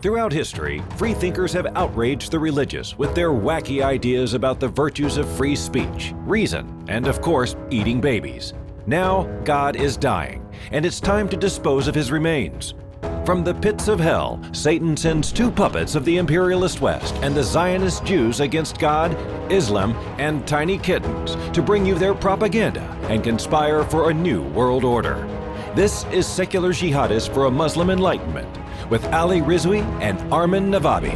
Throughout history, free thinkers have outraged the religious with their wacky ideas about the virtues of free speech, reason, and of course, eating babies. Now, God is dying, and it's time to dispose of his remains. From the pits of hell, Satan sends two puppets of the imperialist West and the Zionist Jews against God, Islam, and tiny kittens to bring you their propaganda and conspire for a new world order. This is Secular Jihadists for a Muslim Enlightenment with Ali Rizvi and Armin Navabi.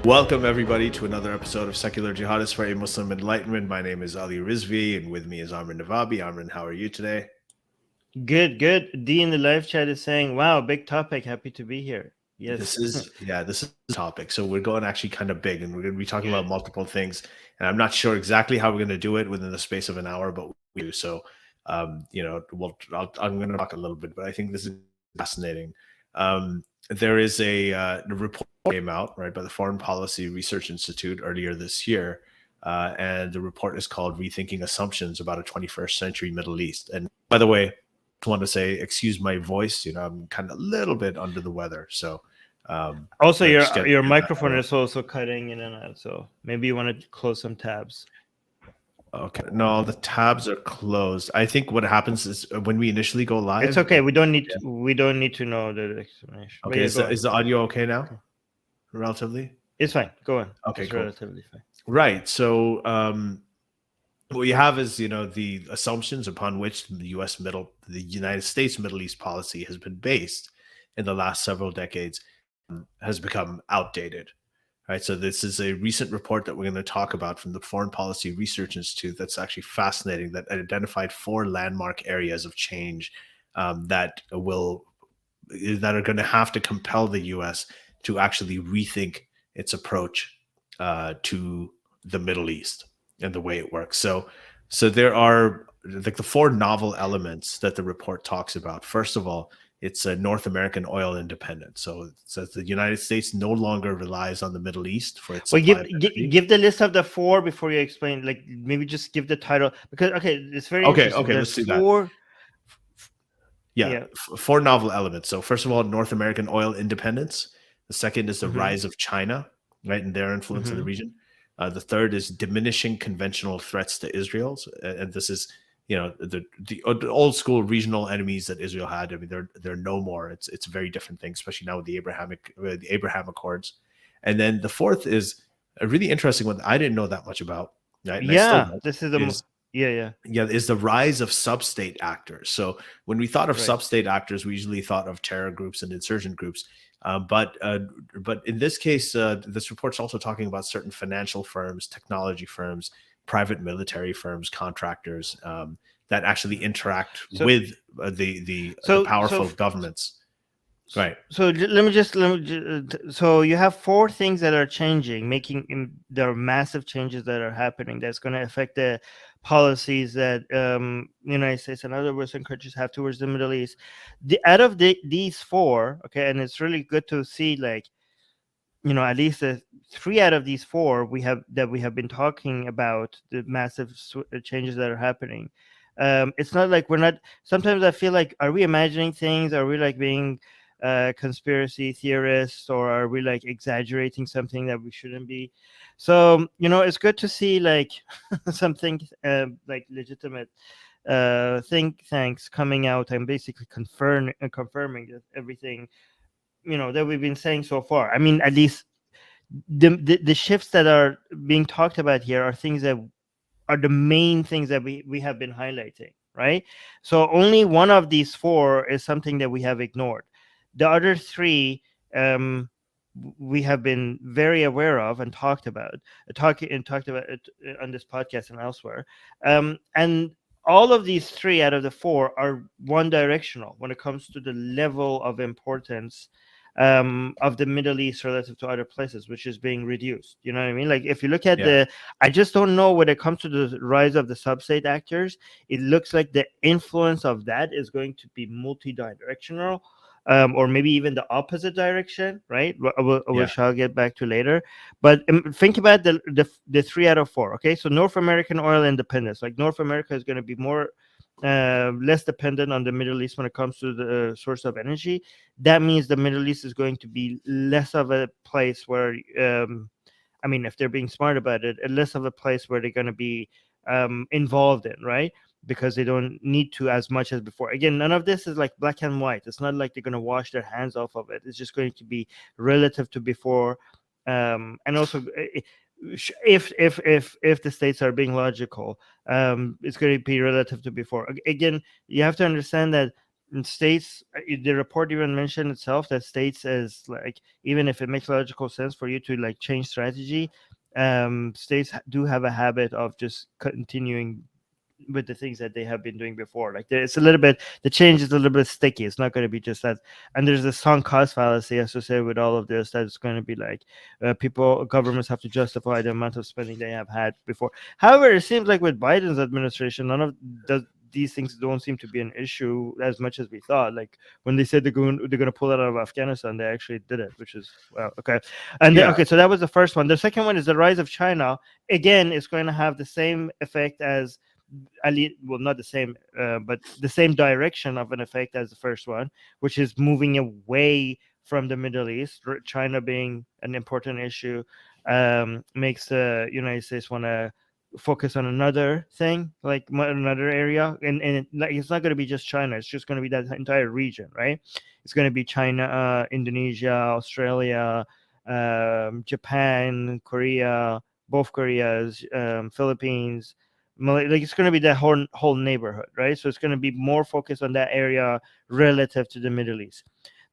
Welcome everybody to another episode of Secular Jihadists for a Muslim Enlightenment. My name is Ali Rizvi and with me is Armin Navabi. Armin, how are you today? Good. D in the live chat is saying, wow, big topic. Happy to be here. Yes. This is the topic. So we're going actually kind of big and we're going to be talking about multiple things. And I'm not sure exactly how we're going to do it within the space of an hour, but we do. So, I'm going to talk a little bit, but I think this is fascinating. There is a report came out right by the Foreign Policy Research Institute earlier this year, and the report is called "Rethinking Assumptions About a 21st Century Middle East." And by the way, I just want to say, excuse my voice. I'm kind of a little bit under the weather, so. Also, your microphone is also cutting in and out, so maybe you want to close some tabs. Okay, no, the tabs are closed. I think what happens is when we initially go live, it's okay. We don't need to know the explanation. Okay, is the audio okay now? Relatively, it's fine. Go on. Okay, it's cool. Relatively fine. Right. So, what you have is the assumptions upon which the United States Middle East policy has been based in the last several decades has become outdated. Right. So this is a recent report that we're going to talk about from the Foreign Policy Research Institute that's actually fascinating, that identified 4 landmark areas of change that are going to have to compel the U.S. to actually rethink its approach to the Middle East and the way it works. So there are like the 4 novel elements that the report talks about. First of all, it's a North American oil independence. So it says the United States no longer relies on the Middle East for its supply. Give the list of the 4 before you explain. Like maybe just give the title, because it's very interesting. Okay, let's do that. Yeah, 4 novel elements. So first of all, North American oil independence. The second is the rise of China, right, and their influence in the region. The third is diminishing conventional threats to Israel, and this is the old school regional enemies that Israel had. I mean, they're no more. It's a very different thing, especially now with the Abraham Accords. And then the fourth is a really interesting one that I didn't know that much about. Right? Is the rise of sub-state actors. So when we thought of sub-state actors, we usually thought of terror groups and insurgent groups. But in this case, this report's also talking about certain financial firms, technology firms, private military firms, contractors that actually interact with the powerful governments. Right. So let me just. So you have 4 things that are changing, there are massive changes that are happening that's going to affect the policies that United States and other Western countries have towards the Middle East. Out of these 4, okay, and it's really good to see, like, at least 3 out of these 4 we have been talking about the massive changes that are happening. It's not like we're not. Sometimes I feel like, are we imagining things? Are we like being conspiracy theorists, or are we like exaggerating something that we shouldn't be? So it's good to see like something like legitimate think tanks coming out and basically confirming everything that we've been saying so far. I mean, at least the shifts that are being talked about here are things that are the main things that we have been highlighting, right? So only one of these 4 is something that we have ignored. The other 3 we have been very aware of and talked about it on this podcast and elsewhere. And all of these 3 out of the 4 are one directional when it comes to the level of importance of the Middle East relative to other places, which is being reduced. You know what I mean? Like if you look at I just don't know when it comes to the rise of the sub-state actors, it looks like the influence of that is going to be multi-directional. or maybe even the opposite direction, right? Yeah. Which I'll get back to later. But think about the 3 out of 4. Okay, so North American oil independence, like North America is going to be more less dependent on the Middle East when it comes to the source of energy. That means the Middle East is going to be less of a place where, I mean, if they're being smart about it, less of a place where they're going to be involved in, right? Because they don't need to as much as before. Again, none of this is like black and white. It's not like they're going to wash their hands off of it. It's just going to be relative to before. And also, if the states are being logical, it's going to be relative to before. Again, you have to understand that in states, the report even mentioned itself that states is like, even if it makes logical sense for you to like change strategy, states do have a habit of just continuing with the things that they have been doing before. Like it's a little bit, the change is a little bit sticky. It's not going to be just that. And there's this sunk cost fallacy associated with all of this, that it's going to be like governments have to justify the amount of spending they have had before. However, it seems like with Biden's administration, none of these things don't seem to be an issue as much as we thought. Like when they said they're going to pull it out of Afghanistan, they actually did it, which is okay. And then, okay, so that was the first one. The second one is the rise of China. Again, it's going to have the same effect as, well, not the same, but the same direction of an effect as the first one, which is moving away from the Middle East. China being an important issue makes the United States want to focus on another thing, like another area, and it's not going to be just China. It's just going to be that entire region, right? It's going to be China, Indonesia, Australia, Japan, Korea, both Koreas, Philippines. Like it's going to be that whole neighborhood, right? So it's going to be more focused on that area relative to the Middle East.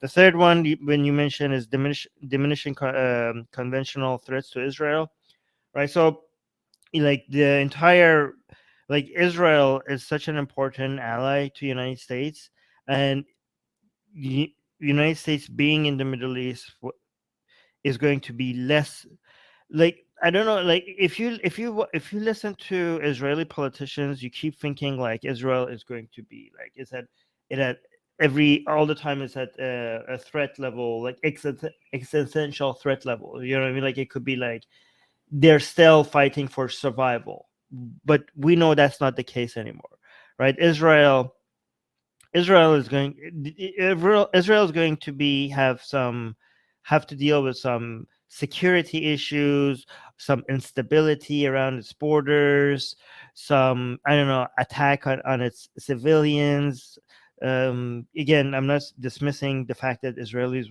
The third one, when you mentioned, is diminishing conventional threats to Israel, right? So like the entire, like Israel is such an important ally to United States, and United States being in the Middle East is going to be less, like, I don't know, like if you listen to Israeli politicians, you keep thinking like Israel is going to be like, is that it at all the time is at a threat level, like existential threat level, you know what I mean? Like it could be like they're still fighting for survival, but we know that's not the case anymore, right? Israel is going to be have to deal with some security issues, some instability around its borders, some, I don't know, attack on its civilians. Again, I'm not dismissing the fact that Israelis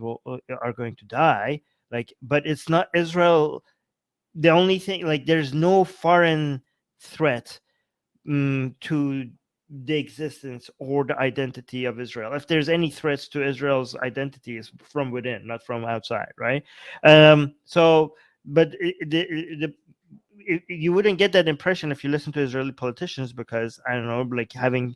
are going to die, like, but it's not Israel. The only thing, like, there's no foreign threat to the existence or the identity of Israel. If there's any threats to Israel's identity, is from within, not from outside, right? So, but you wouldn't get that impression if you listen to Israeli politicians, because I don't know, like having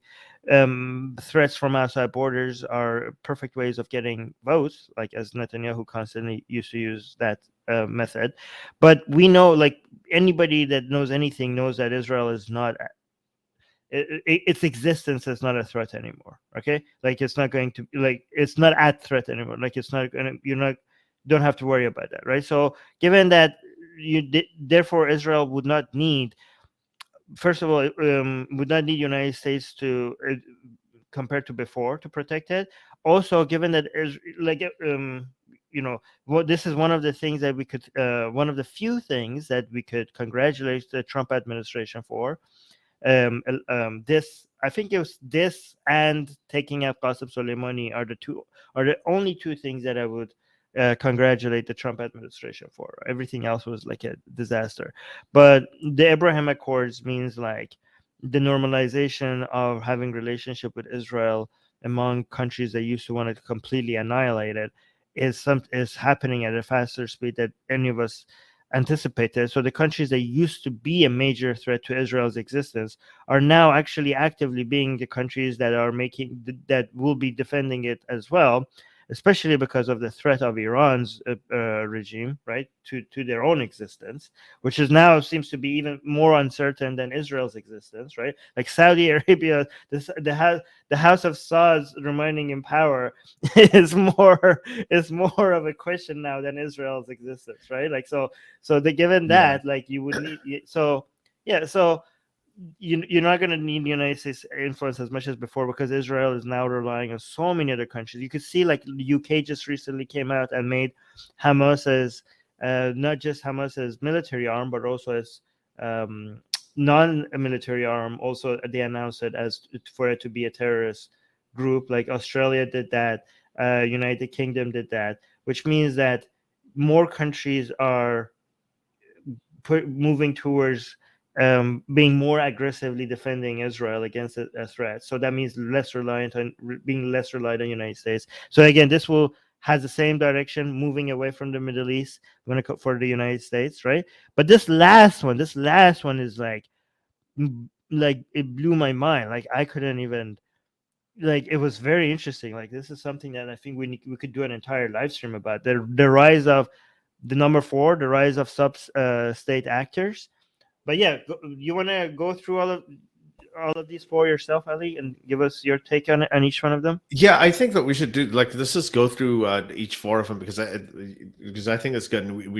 threats from outside borders are perfect ways of getting votes, like as Netanyahu constantly used to use that method. But we know, like anybody that knows anything knows that Israel is not, its existence is not a threat anymore. Okay, like it's not going to, like it's not at threat anymore. Like it's not gonna, don't have to worry about that, right? So given that, therefore Israel would not need, first of all, would not need United States to compared to before to protect it. Also, given that is like what, this is one of the things that we could, one of the few things that we could congratulate the Trump administration for. This, I think it was this and taking out Qasem Soleimani are the only two things that I would congratulate the Trump administration for. Everything else was like a disaster. But the Abraham Accords means like the normalization of having relationship with Israel among countries that used to want to completely annihilate it is happening at a faster speed than any of us anticipated. So the countries that used to be a major threat to Israel's existence are now actually actively being the countries that are that will be defending it as well. especially because of the threat of Iran's regime, right, to their own existence, which is now seems to be even more uncertain than Israel's existence, right? Like Saudi Arabia, the House of Saud's remaining in power is more of a question now than Israel's existence, right? Like given that, like you would need so you're not going to need the United States influence as much as before, because Israel is now relying on so many other countries. You could see like the UK just recently came out and made Hamas as not just Hamas as military arm, but also as non-military arm. Also, they announced it as for it to be a terrorist group. Like Australia did that, United Kingdom did that, which means that more countries are moving towards being more aggressively defending Israel against a threat. So that means being less reliant on the United States. So again, this has the same direction, moving away from the Middle East for the United States, right? But this last one is like it blew my mind. Like I couldn't even. Like it was very interesting. Like this is something that I think we could do an entire live stream about the rise of the number 4, the rise of state actors. But yeah, you want to go through all of these for yourself, Ali, and give us your take on each one of them? Yeah, I think that we should do like this. Is go through each 4 of them because I think it's good. And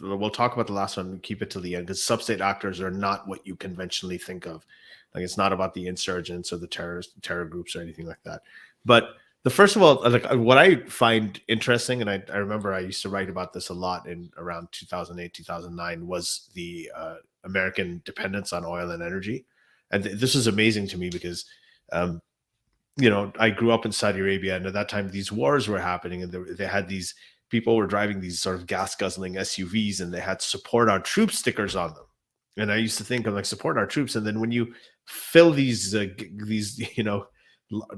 we'll talk about the last one and keep it to the end, because sub-state actors are not what you conventionally think of. Like it's not about the insurgents or the terror groups or anything like that. But the first of all, like what I find interesting, and I remember I used to write about this a lot in around 2008, 2009, was the American dependence on oil and energy. And this is amazing to me because, I grew up in Saudi Arabia, and at that time these wars were happening, and they had these people were driving these sort of gas guzzling SUVs, and they had "support our troops" stickers on them. And I used to think of like support our troops, and then when you fill these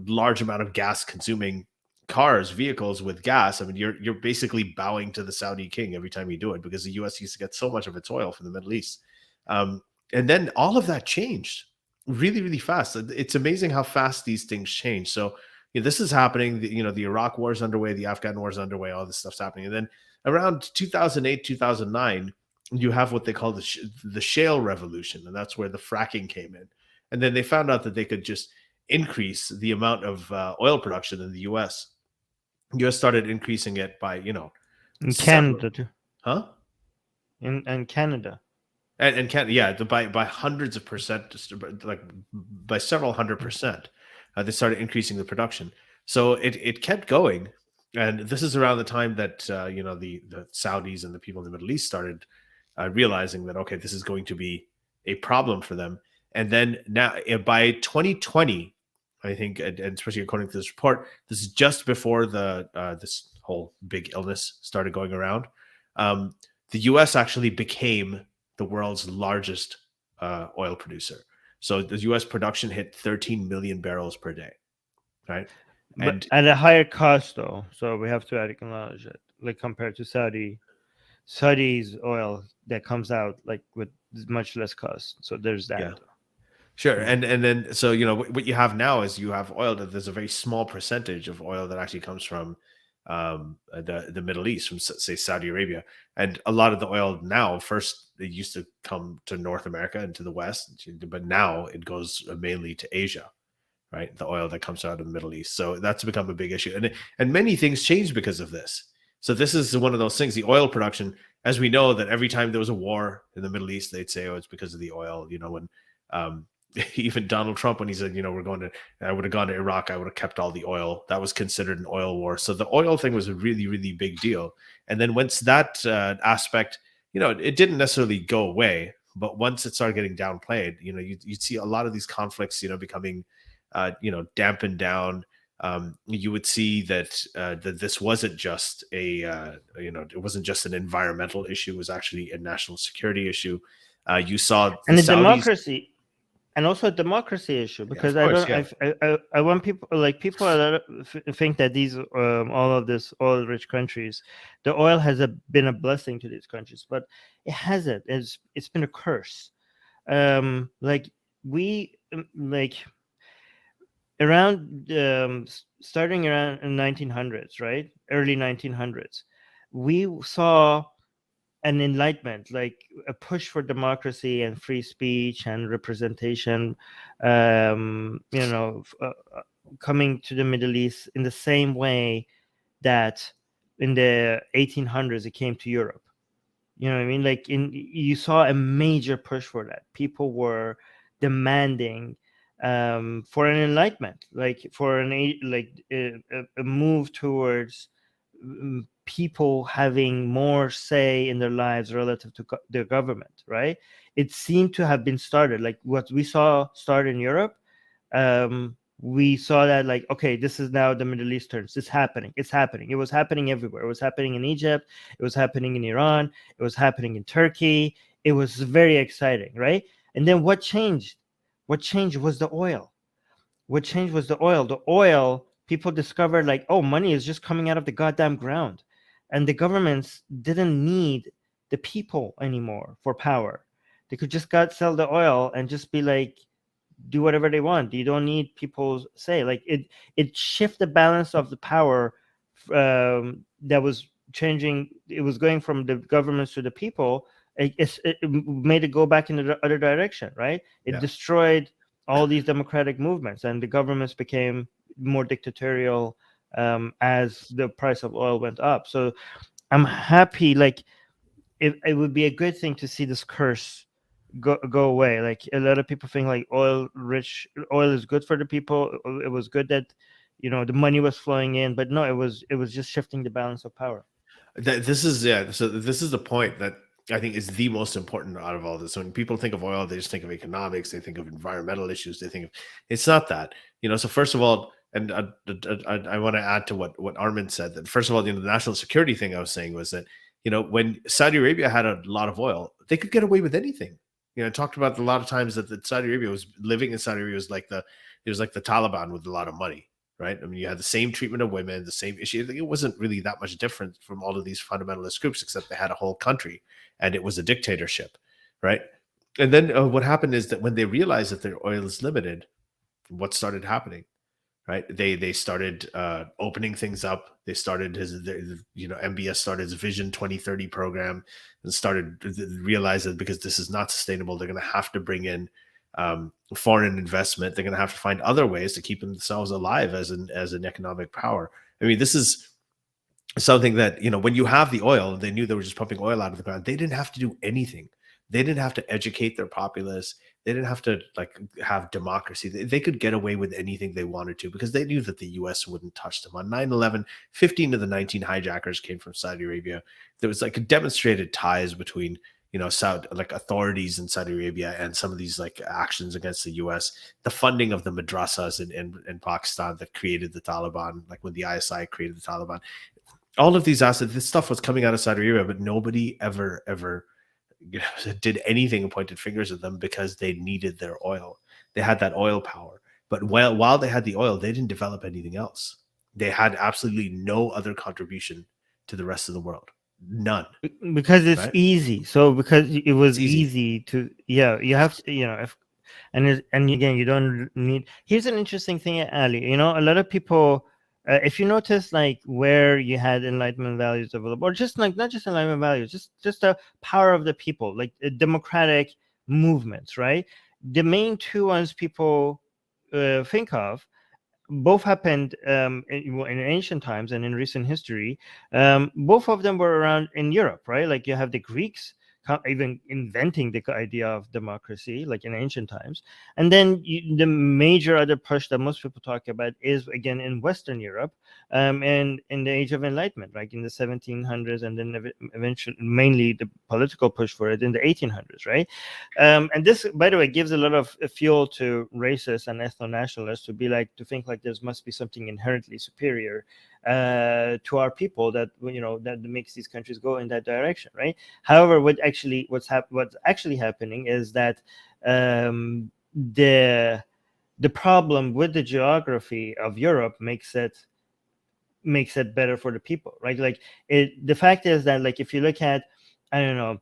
large amount of gas consuming vehicles with gas, I mean you're basically bowing to the Saudi king every time you do it, because the US used to get so much of its oil from the Middle East. And then all of that changed really, really fast. It's amazing how fast these things change. So this is happening. The Iraq war is underway, the Afghan war is underway, all this stuff's happening. And then around 2008, 2009, you have what they call the Shale Revolution, and that's where the fracking came in. And then they found out that they could just increase the amount of oil production in the U.S. U.S. started increasing it by in Canada too, huh? And Canada. And Canada, yeah, by hundreds of percent, like by several 100%, they started increasing the production. So it kept going, and this is around the time that the Saudis and the people in the Middle East started realizing that okay, this is going to be a problem for them. And then now by 2020, I think, and especially according to this report, this is just before this whole big illness started going around. The U.S. actually became the world's largest oil producer. So the U.S. production hit 13 million barrels per day, right? And at a higher cost, though. So we have to acknowledge it, like compared to Saudi's oil that comes out like with much less cost. So there's that. Yeah. Sure. And then so what you have now is you have oil that there's a very small percentage of oil that actually comes from the Middle East, from say Saudi Arabia, and a lot of the oil now, first it used to come to North America and to the West, but now it goes mainly to Asia, right? The oil that comes out of the Middle East. So that's become a big issue, and many things changed because of this. So this is one of those things. The oil production, as we know, that every time there was a war in the Middle East, they'd say, "Oh, it's because of the oil." When even Donald Trump, when he said, I would have gone to Iraq, I would have kept all the oil. That was considered an oil war. So the oil thing was a really, really big deal. And then once that aspect, it didn't necessarily go away, but once it started getting downplayed, you'd see a lot of these conflicts, becoming, dampened down. You would see that this wasn't just it wasn't just an environmental issue. It was actually a national security issue. You saw and the democracy. And also a democracy issue, because I want people think that these all of this oil-rich countries, the oil has been a blessing to these countries, but it hasn't. It's been a curse. around starting around in 1900s, right? Early 1900s, we saw an enlightenment, like a push for democracy and free speech and representation, coming to the Middle East in the same way that in the 1800s it came to Europe. You know what I mean? Like you saw a major push for that. People were demanding for an enlightenment, like for a move towards people having more say in their lives relative to their government, right? It seemed to have been started, like what we saw start in Europe. We saw that, like, okay, this is now the Middle Easterns. It's happening. It was happening everywhere. It was happening in Egypt. It was happening in Iran. It was happening in Turkey. It was very exciting, right? And then what changed? What changed was the oil. The oil, people discovered, like, oh, money is just coming out of the goddamn ground. And the governments didn't need the people anymore for power. They could just sell the oil and just be like, do whatever they want. You don't need people's say. Like it shift the balance of the power that was changing. It was going from the governments to the people. It made it go back in the other direction, right? It destroyed all these democratic movements, and the governments became more dictatorial as the price of oil went up. So I'm happy. Like it would be a good thing to see this curse go away. Like a lot of people think like oil is good for the people. It was good that the money was flowing in, but no, it was just shifting the balance of power. This is So this is the point that I think is the most important out of all this. When people think of oil, they just think of economics. They think of environmental issues. They think of it's not that. So first of all, and I want to add to what Armin said, that first of all, the national security thing I was saying was that when Saudi Arabia had a lot of oil, they could get away with anything. I talked about a lot of times that Saudi Arabia was living in Saudi Arabia was like the Taliban with a lot of money, right? I mean, you had the same treatment of women, the same issue. It wasn't really that much different from all of these fundamentalist groups, except they had a whole country and it was a dictatorship, right? And then what happened is that when they realized that their oil is limited, what started happening? Right, they started opening things up. They started MBS started his Vision 2030 program and started realize that because this is not sustainable, they're going to have to bring in foreign investment. They're going to have to find other ways to keep themselves alive as an economic power. I mean, this is something that when you have the oil, they knew they were just pumping oil out of the ground. They didn't have to do anything. They didn't have to educate their populace. They didn't have to have democracy. They could get away with anything they wanted to because they knew that the U.S. wouldn't touch them. On 9/11, 15 of the 19 hijackers came from Saudi Arabia. There was demonstrated ties between authorities in Saudi Arabia and some of these actions against the U.S. The funding of the madrasas in Pakistan that created the Taliban, like when the ISI created the Taliban. All of these assets, this stuff was coming out of Saudi Arabia, but nobody ever did anything and pointed fingers at them because they needed their oil. They had that oil power. But while they had the oil, they didn't develop anything else. They had absolutely no other contribution to the rest of the world. None. Because it's easy. So because it was easy to, you have to, and again, you don't need. Here's an interesting thing, Ali. A lot of people, if you notice, like where you had Enlightenment values available, or just not just Enlightenment values, just the power of the people, like democratic movements, right? The main two ones people think of, both happened in ancient times and in recent history. Both of them were around in Europe, right? Like you have the Greeks even inventing the idea of democracy, like in ancient times. And then the major other push that most people talk about is, again, in Western Europe, and in the Age of Enlightenment, like in the 1700s, and then eventually, mainly the political push for it in the 1800s, right? And this, by the way, gives a lot of fuel to racists and ethno-nationalists to think like there must be something inherently superior to our people that that makes these countries go in that direction, right? However, what's actually happening is that the problem with the geography of Europe makes it better for the people, right? Like the fact is that, like, if you look at, I don't know,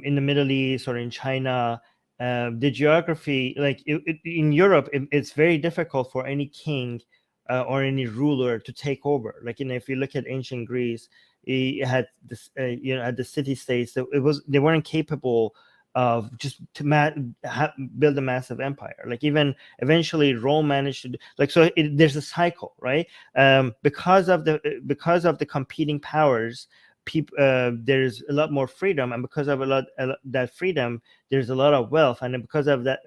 in the Middle East or in China, the geography, like in Europe, it's very difficult for any king or any ruler to take over. Like, if you look at ancient Greece, it had this, at the city states, they weren't capable of just to build a massive empire. Like, even eventually Rome managed to so there's a cycle, right? Because of the competing powers, there's a lot more freedom, and because of that freedom, there's a lot of wealth, and because of that,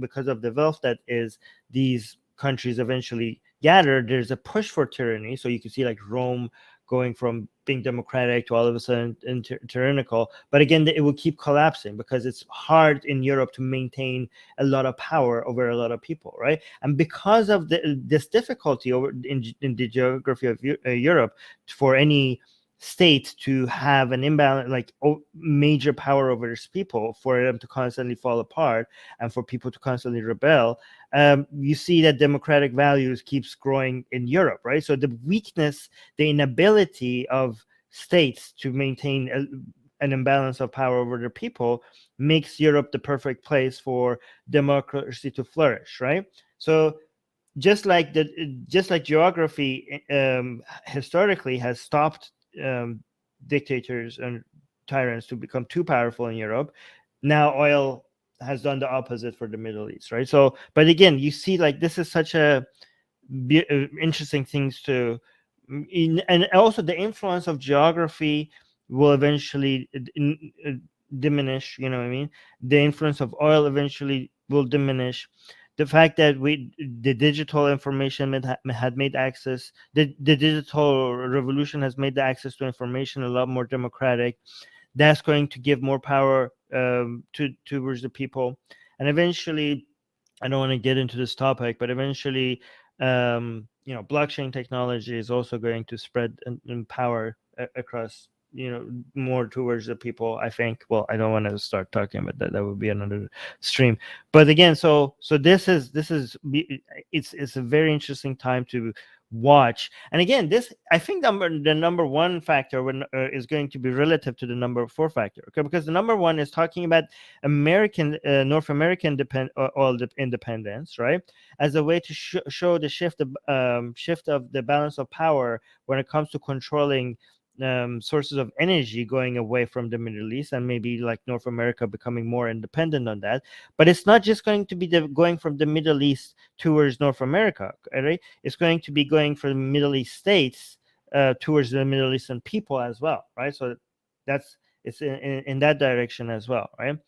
because of the wealth that is these countries eventually gather, there's a push for tyranny. So you can see like Rome going from being democratic to all of a sudden tyrannical. But again, it will keep collapsing because it's hard in Europe to maintain a lot of power over a lot of people, right? And because of this difficulty in the geography of Europe, for any state to have an imbalance, like major power over its people, for them to constantly fall apart and for people to constantly rebel, you see that democratic values keeps growing in Europe, right? So the weakness, the inability of states to maintain an imbalance of power over their people makes Europe the perfect place for democracy to flourish, right? So just like geography historically has stopped dictators and tyrants to become too powerful in Europe, now oil has done the opposite for the Middle East, right? So, but again, you see, like, this is such a interesting things to, and also the influence of geography will eventually diminish. You know what I mean? The influence of oil eventually will diminish. The fact that the digital information had made access, the digital revolution has made the access to information a lot more democratic. That's going to give more power towards the people, and eventually, I don't want to get into this topic, but eventually, blockchain technology is also going to spread and power across, more towards the people, I think. Well, I don't want to start talking about that. That would be another stream. But again, so it's a very interesting time to watch. And again, this, I think, the number one factor is going to be relative to the number 4 factor, okay? Because the number 1 is talking about North American oil independence, right, as a way to show the shift of the balance of power when it comes to controlling sources of energy going away from the Middle East, and maybe like North America becoming more independent on that. But it's not just going to be going from the Middle East towards North America, right? It's going to be going from Middle East states towards the Middle Eastern people as well, right? So it's in that direction as well, right?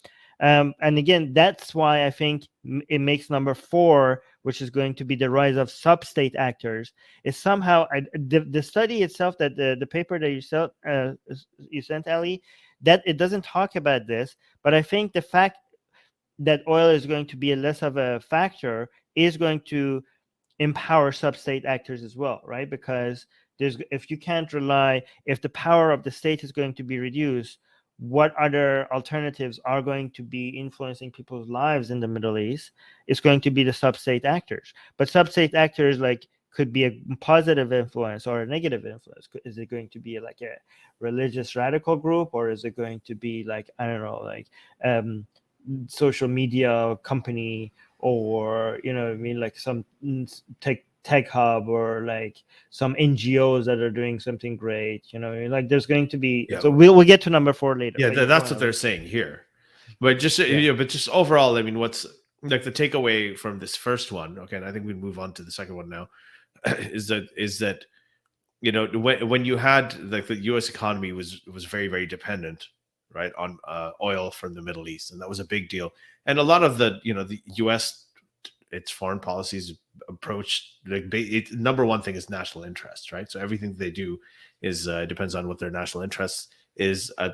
And again, that's why I think it makes number 4, which is going to be the rise of sub-state actors, is somehow the study itself, that the paper that you sent, Ali, that it doesn't talk about this, but I think the fact that oil is going to be less of a factor is going to empower sub-state actors as well, right? Because if the power of the state is going to be reduced, what other alternatives are going to be influencing people's lives in the Middle East? It's going to be the sub-state actors. But sub-state actors, like, could be a positive influence or a negative influence. Is it going to be like a religious radical group, or is it going to be like, I don't know, like social media company, or like some tech hub, or like some NGOs that are doing something great, like there's going to be, so we'll get to number 4 later. Yeah, that's what they're saying here. But just but just overall, I mean, what's like the takeaway from this first one? Okay, and I think we move on to the second one now. is that when you had, like, the U.S. economy was very, very dependent, right, on oil from the Middle East, and that was a big deal. And a lot of the the U.S., its foreign policies approach, like, number 1 thing is national interest, right? So everything they do is depends on what their national interest is. A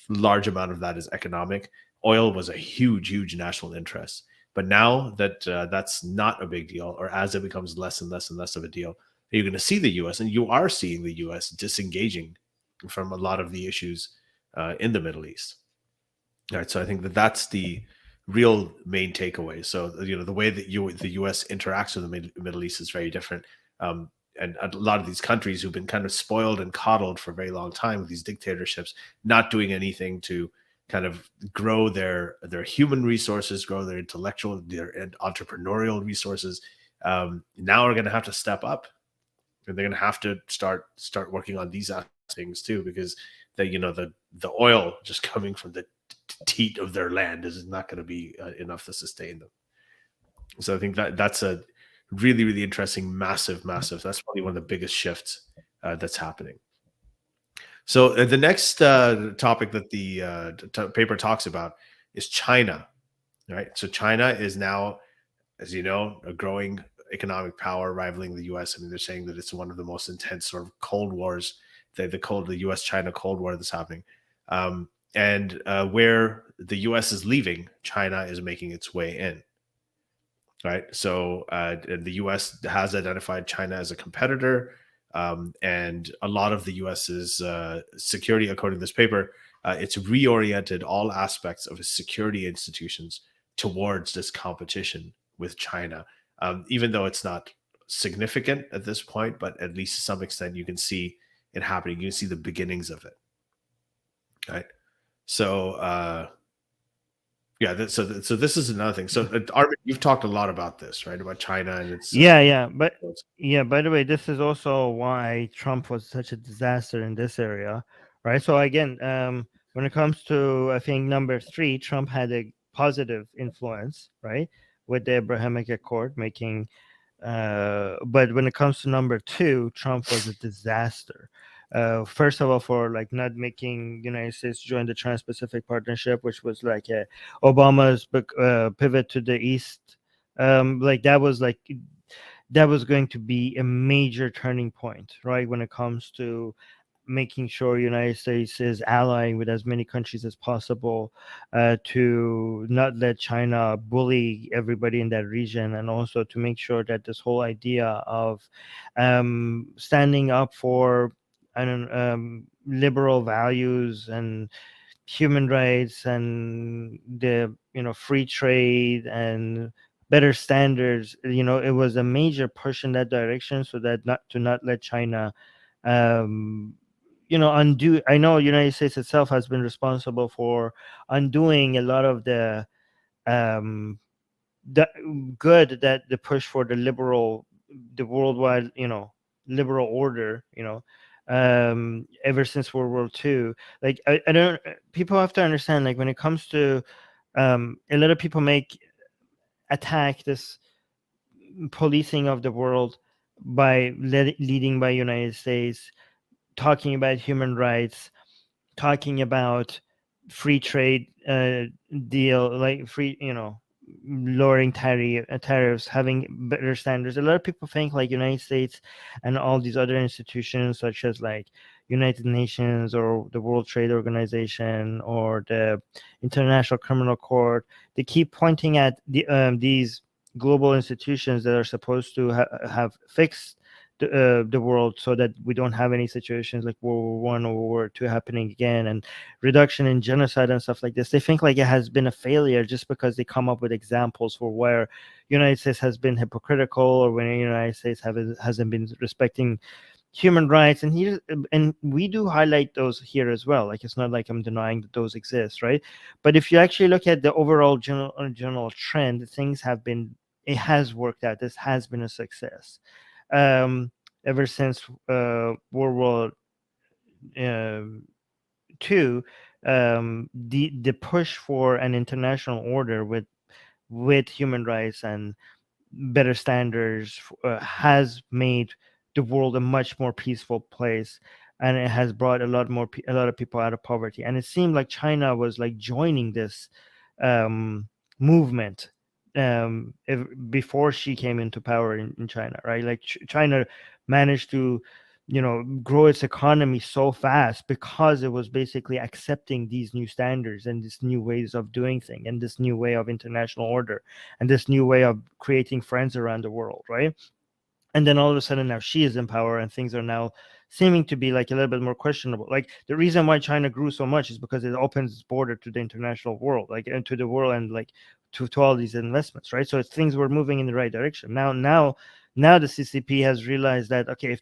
large amount of that is economic. Oil was a huge national interest, but now that that's not a big deal, or as it becomes less and less and less of a deal, you're going to see the U.S., and you are seeing the U.S. disengaging from a lot of the issues in the Middle East. All right, so I think that's the real main takeaway. So the way that the U.S. interacts with the Middle East is very different, and a lot of these countries who've been kind of spoiled and coddled for a very long time with these dictatorships, not doing anything to kind of grow their human resources, grow their intellectual, their entrepreneurial resources, now are going to have to step up, and they're going to have to start working on these things too, because the oil just coming from the teat of their land is not going to be enough to sustain them. So I think that's a really, really interesting, massive. That's probably one of the biggest shifts that's happening. So the next topic that the paper talks about is China, right? So China is now, as you know, a growing economic power rivaling the U.S. I mean, they're saying that it's one of the most intense sort of Cold Wars, the U.S.-China Cold War that's happening. And where the U.S. is leaving, China is making its way in. Right. So the U.S. has identified China as a competitor. And a lot of the U.S.'s security, according to this paper, it's reoriented all aspects of its security institutions towards this competition with China, even though it's not significant at this point, but at least to some extent you can see it happening. You can see the beginnings of it. Right. So, so this is another thing. So, Armin, you've talked a lot about this, right? About China and its by the way, this is also why Trump was such a disaster in this area, right? So again, when it comes to, I think, number 3, Trump had a positive influence, right, with the Abrahamic Accord making. But when it comes to number 2, Trump was a disaster. First of all, for like not making United States join the Trans-Pacific Partnership, which was like Obama's pivot to the east. That was going to be a major turning point, right, when it comes to making sure United States is allying with as many countries as possible to not let China bully everybody in that region, and also to make sure that this whole idea of standing up for liberal values and human rights and the free trade and better standards, it was a major push in that direction, so that not let China undo. I know United States itself has been responsible for undoing a lot of the good that the push for the worldwide liberal order ever since World War II. Like I don't people have to understand, like when it comes to a lot of people attack this policing of the world by leading by United States, talking about human rights, talking about free trade deal, like free, lowering tariffs, having better standards. A lot of people think like United States and all these other institutions, such as like United Nations or the World Trade Organization or the International Criminal Court, they keep pointing at these global institutions that are supposed to have fixed the world so that we don't have any situations like World War I or World War II happening again, and reduction in genocide and stuff like this. They think like it has been a failure just because they come up with examples for where United States has been hypocritical, or when the United States hasn't been respecting human rights. And we do highlight those here as well. Like, it's not like I'm denying that those exist, right? But if you actually look at the overall general trend, it has worked out. This has been a success. Ever since World War II, the push for an international order with human rights and better standards has made the world a much more peaceful place, and it has brought a lot of people out of poverty. And it seemed like China was like joining this movement before she came into power in China, right? Like China managed to grow its economy so fast because it was basically accepting these new standards and these new ways of doing things and this new way of international order and this new way of creating friends around the world, right? And then all of a sudden now she is in power and things are now seeming to be like a little bit more questionable. Like, the reason why China grew so much is because it opens its border to the international world, like into the world, and like to all these investments, right? So things were moving in the right direction. Now the CCP has realized that, okay, if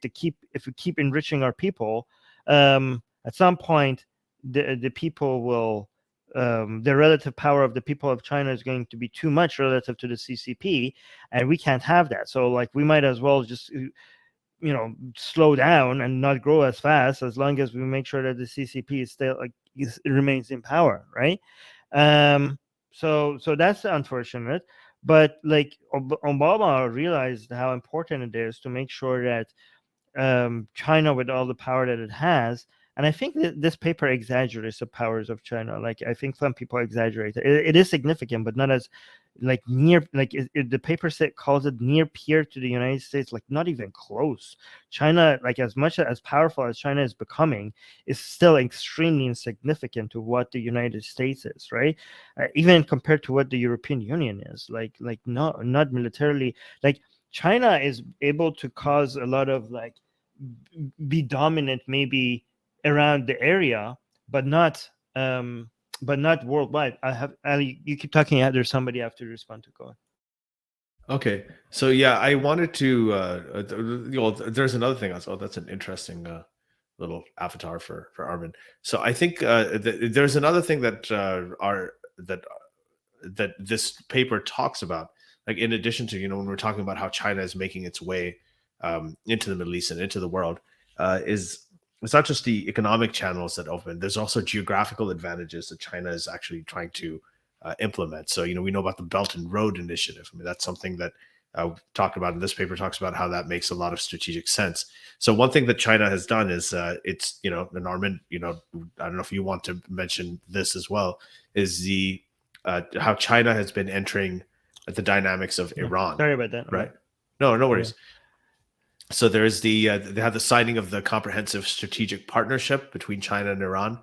we keep enriching our people, at some point the people will the relative power of the people of China is going to be too much relative to the CCP, and we can't have that. So like we might as well just slow down and not grow as fast, as long as we make sure that the CCP is still it remains in power, right? So that's unfortunate, but like Obama realized how important it is to make sure that China, with all the power that it has, and I think that this paper exaggerates the powers of China. Like I think some people exaggerate it. It is significant, but not as like near. Like the paper calls it near peer to the United States. Like not even close. China, like as much as powerful as China is becoming, is still extremely insignificant to what the United States is. Right, even compared to what the European Union is. Like not militarily. Like China is able to cause a lot of be dominant maybe around the area, but not worldwide. Ali, you keep talking. There's somebody I have to respond to. Go on. Okay, so yeah, I wanted to. There's another thing. Oh, that's an interesting little avatar for Armin. So I think there's another thing that that this paper talks about. Like in addition to when we're talking about how China is making its way into the Middle East and into the world, is it's not just the economic channels that open. There's also geographical advantages that China is actually trying to implement. So, we know about the Belt and Road Initiative. I mean, that's something that talked about in this paper, talks about how that makes a lot of strategic sense. So one thing that China has done is it's, and Armin, I don't know if you want to mention this as well, is the how China has been entering the dynamics of Iran. Sorry about that. Right. No worries. Yeah. So there's they have the signing of the Comprehensive Strategic Partnership between China and Iran,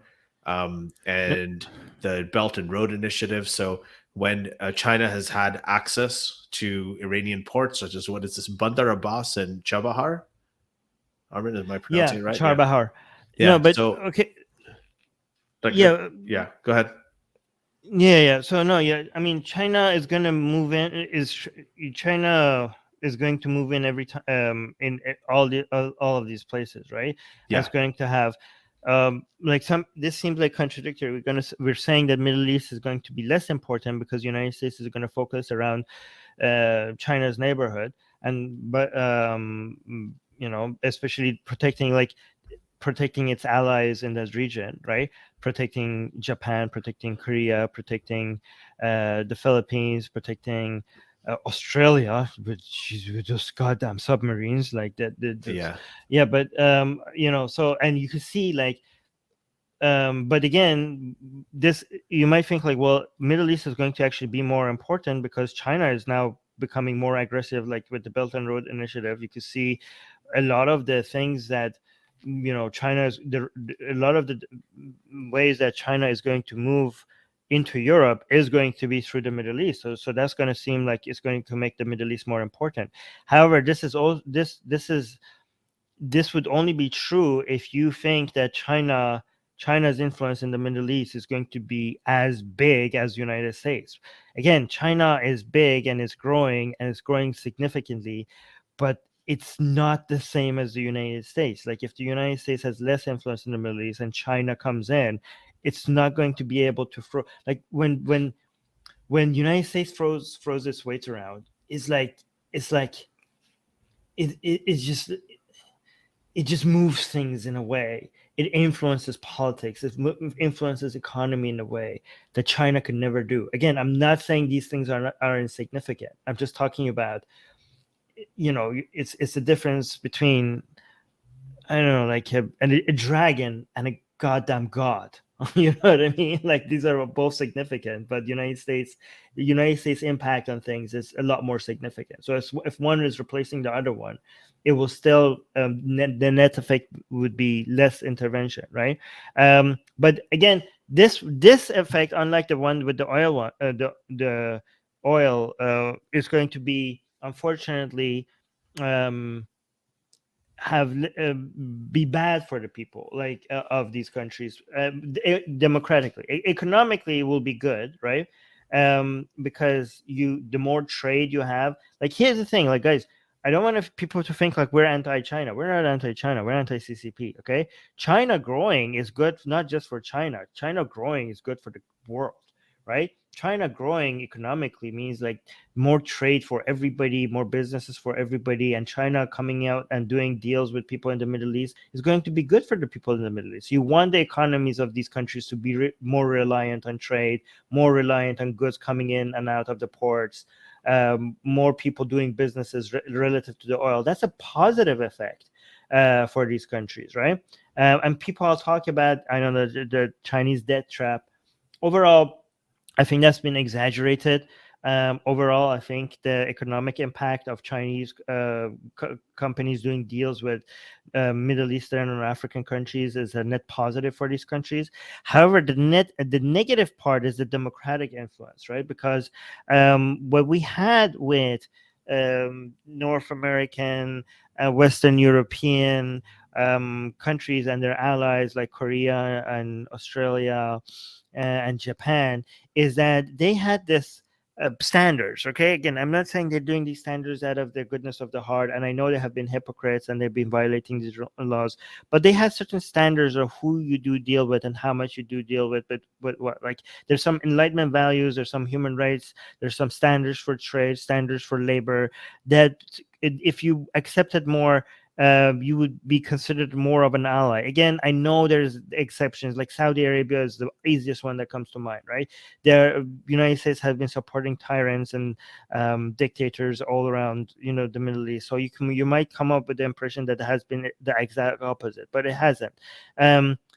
and the Belt and Road Initiative. So when China has had access to Iranian ports, such as what is this, Bandar Abbas and Chabahar? Armin, am I pronouncing it right? Chabahar. Yeah. No, but so, okay. Yeah. Go ahead. Yeah. So no, yeah. I mean, China is going to move in. China is going to move in every time in all of these places, right? Yeah. It's going to have this seems like contradictory. We're saying that Middle East is going to be less important because the United States is going to focus around China's neighborhood, but especially protecting its allies in this region, right? Protecting Japan, protecting Korea, protecting the Philippines, protecting Australia, with those goddamn submarines, like that. Yeah. But so, and you can see but again, this you might think well, Middle East is going to actually be more important because China is now becoming more aggressive, like with the Belt and Road Initiative. You can see a lot of the things that China's a lot of the ways that China is going to move into Europe is going to be through the Middle East. So that's going to seem like it's going to make the Middle East more important. However, this would only be true if you think that China's influence in the Middle East is going to be as big as the United States. Again, China is big and it's growing significantly, but it's not the same as the United States. Like if the United States has less influence in the Middle East and China comes in, it's not going to be able to like when United States throws its weight around, it just moves things in a way. It influences politics. It influences economy in a way that China could never do. Again, I'm not saying these things are insignificant. I'm just talking about it's the difference between I don't know, like a dragon and a goddamn god. You know what I mean? Like these are both significant, but the United States impact on things is a lot more significant. So if one is replacing the other one, it will still the net effect would be less intervention, right? But again, this effect, unlike the one with the oil one, the oil is going to be unfortunately be bad for the people of these countries democratically. Economically it will be good, right? Because the more trade you have, like here's the thing, like guys, I don't want people to think like we're anti-China. We're not anti-China. We're anti-CCP. Okay, China growing is good not just for China. China growing is good for the world, right? China growing economically means like more trade for everybody, more businesses for everybody, and China coming out and doing deals with people in the Middle East is going to be good for the people in the Middle East. You want the economies of these countries to be more reliant on trade, more reliant on goods coming in and out of the ports, more people doing businesses relative to the oil. That's a positive effect for these countries, right? And people talk about, I know, the Chinese debt trap. Overall, I think that's been exaggerated. Overall, I think the economic impact of Chinese companies doing deals with Middle Eastern or African countries is a net positive for these countries. However, the negative part is the democratic influence, right? Because what we had with North American, Western European countries and their allies like Korea and Australia and Japan is that they had this standards. Okay, again, I'm not saying they're doing these standards out of the goodness of the heart, and I know they have been hypocrites and they've been violating these laws, but they had certain standards of who you do deal with and how much you do deal with. But what, like, there's some enlightenment values, there's some human rights, there's some standards for trade, standards for labor that if you accepted more, you would be considered more of an ally. Again, I know there's exceptions, like Saudi Arabia is the easiest one that comes to mind, right? The United States has been supporting tyrants and dictators all around, the Middle East. So you might come up with the impression that it has been the exact opposite, but it hasn't.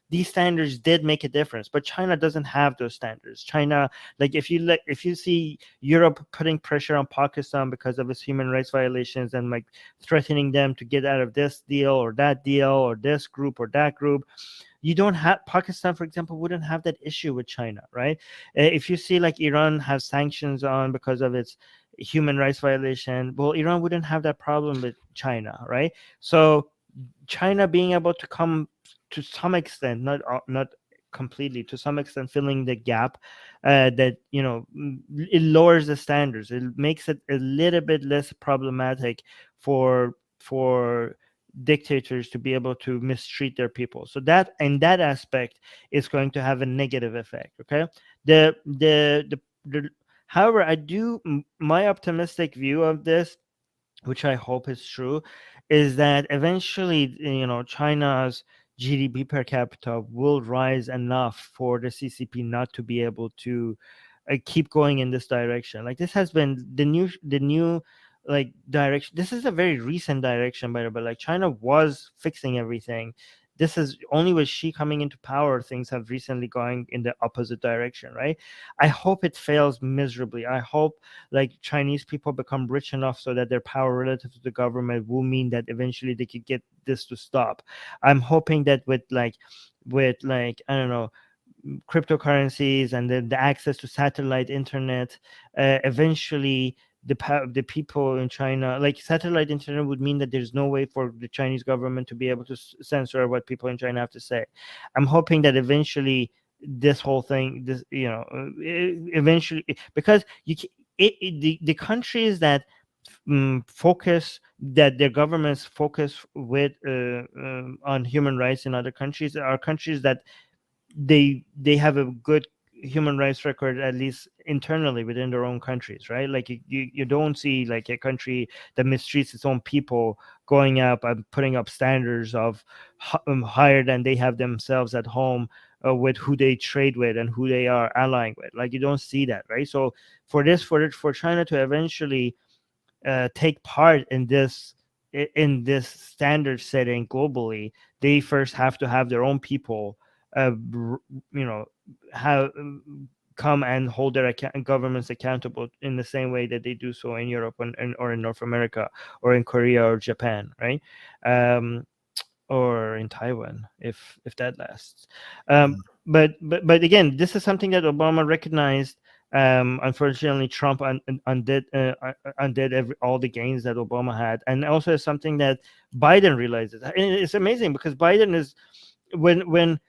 These standards did make a difference, but China doesn't have those standards. China, like if you see Europe putting pressure on Pakistan because of its human rights violations and like threatening them to get out of this deal or that deal or this group or that group, you don't have Pakistan, for example, wouldn't have that issue with China, right? If you see like Iran has sanctions on because of its human rights violation, well, Iran wouldn't have that problem with China, right? So China being able to come to some extent, not completely, to some extent filling the gap, that it lowers the standards. It makes it a little bit less problematic for dictators to be able to mistreat their people. So that in that aspect is going to have a negative effect. Okay, the however, my optimistic view of this, which I hope is true, is that eventually, China's GDP per capita will rise enough for the CCP not to be able to keep going in this direction. Like, this has been the new like direction. This is a very recent direction, by the way. Like, China was fixing everything. This is only with Xi coming into power, things have recently gone in the opposite direction, right? I hope it fails miserably. I hope like Chinese people become rich enough so that their power relative to the government will mean that eventually they could get this to stop. I'm hoping that with like I don't know, cryptocurrencies and the access to satellite internet, eventually the people in China, like, satellite internet would mean that there's no way for the Chinese government to be able to censor what people in China have to say. I'm hoping that eventually this whole thing, eventually, because the countries that focus, that their governments focus with on human rights in other countries are countries that they have a good human rights record, at least internally within their own countries, right? Like, you don't see like a country that mistreats its own people going up and putting up standards of higher than they have themselves at home, with who they trade with and who they are allying with. Like, you don't see that, right? So for China to eventually take part in this standard setting globally, they first have to have their own people have come and hold their governments accountable in the same way that they do so in Europe or in North America or in Korea or Japan, right? Or in Taiwan, if that lasts. But again, this is something that Obama recognized. Unfortunately, Trump undid all the gains that Obama had, and also is something that Biden realizes. And it's amazing because Biden is when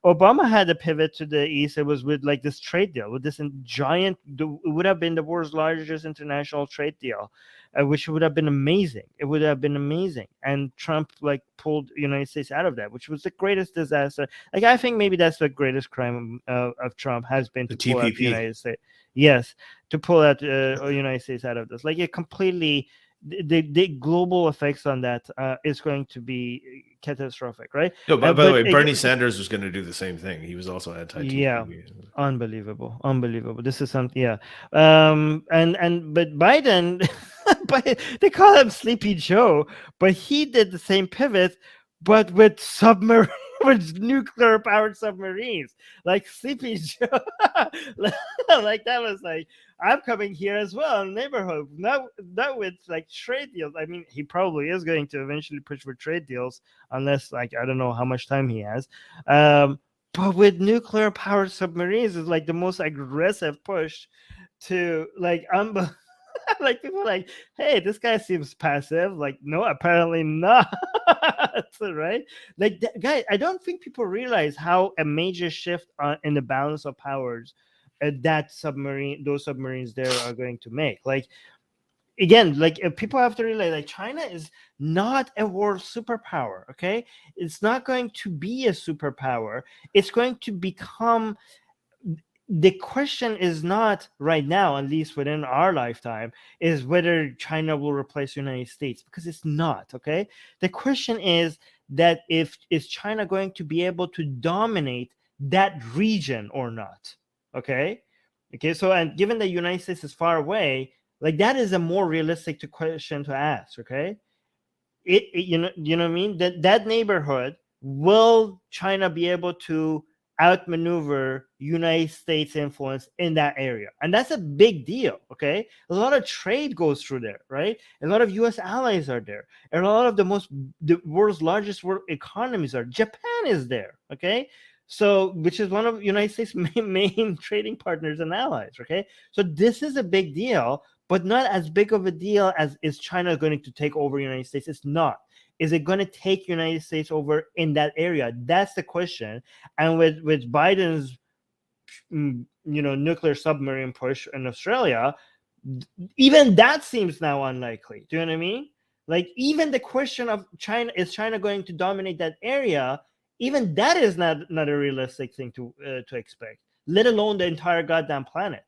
Obama had a pivot to the east. It was with like this trade deal, with this giant. It would have been the world's largest international trade deal, which would have been amazing. It would have been amazing. And Trump like pulled United States out of that, which was the greatest disaster. Like I think maybe that's the greatest crime of Trump has been to pull out the United States. Yes, to pull out United States out of this. Like it completely. The global effects on that is going to be catastrophic, right? No, by the way, Bernie Sanders was going to do the same thing. He was also anti-TPP. Yeah, unbelievable. This is something. Yeah, but Biden, they call him Sleepy Joe, but he did the same pivot, but with submarine. With nuclear powered submarines, like Sleepy Joe, like that was like, I'm coming here as well in the neighborhood, not with like trade deals. I mean, he probably is going to eventually push for trade deals, unless like I don't know how much time he has. But with nuclear powered submarines is like the most aggressive push to like like people are like, hey, this guy seems passive. Like, no, apparently not. Right? Like, guy, I don't think people realize how a major shift in the balance of powers those submarines there are going to make. Like, again, like people have to realize, like, China is not a world superpower. Okay, it's not going to be a superpower. It's going to become. The question is not right now, at least within our lifetime, is whether China will replace the United States, because it's not. Okay, the question is that is China going to be able to dominate that region or not? Okay, so, and given that the United States is far away, like that is a more realistic question to ask. Okay, you know what I mean? That neighborhood, will China be able to outmaneuver United States influence in that area? And that's a big deal. Okay, a lot of trade goes through there, right? A lot of US allies are there, and a lot of the world's largest world economies are. Japan is there. Okay, so which is one of United States main trading partners and allies. Okay, so this is a big deal, but not as big of a deal as is China going to take over United States. It's not. Is it going to take United States over in that area? That's the question. And with Biden's, nuclear submarine push in Australia, even that seems now unlikely. Do you know what I mean? Like, even the question of China, is China going to dominate that area? Even that is not a realistic thing to expect, let alone the entire goddamn planet.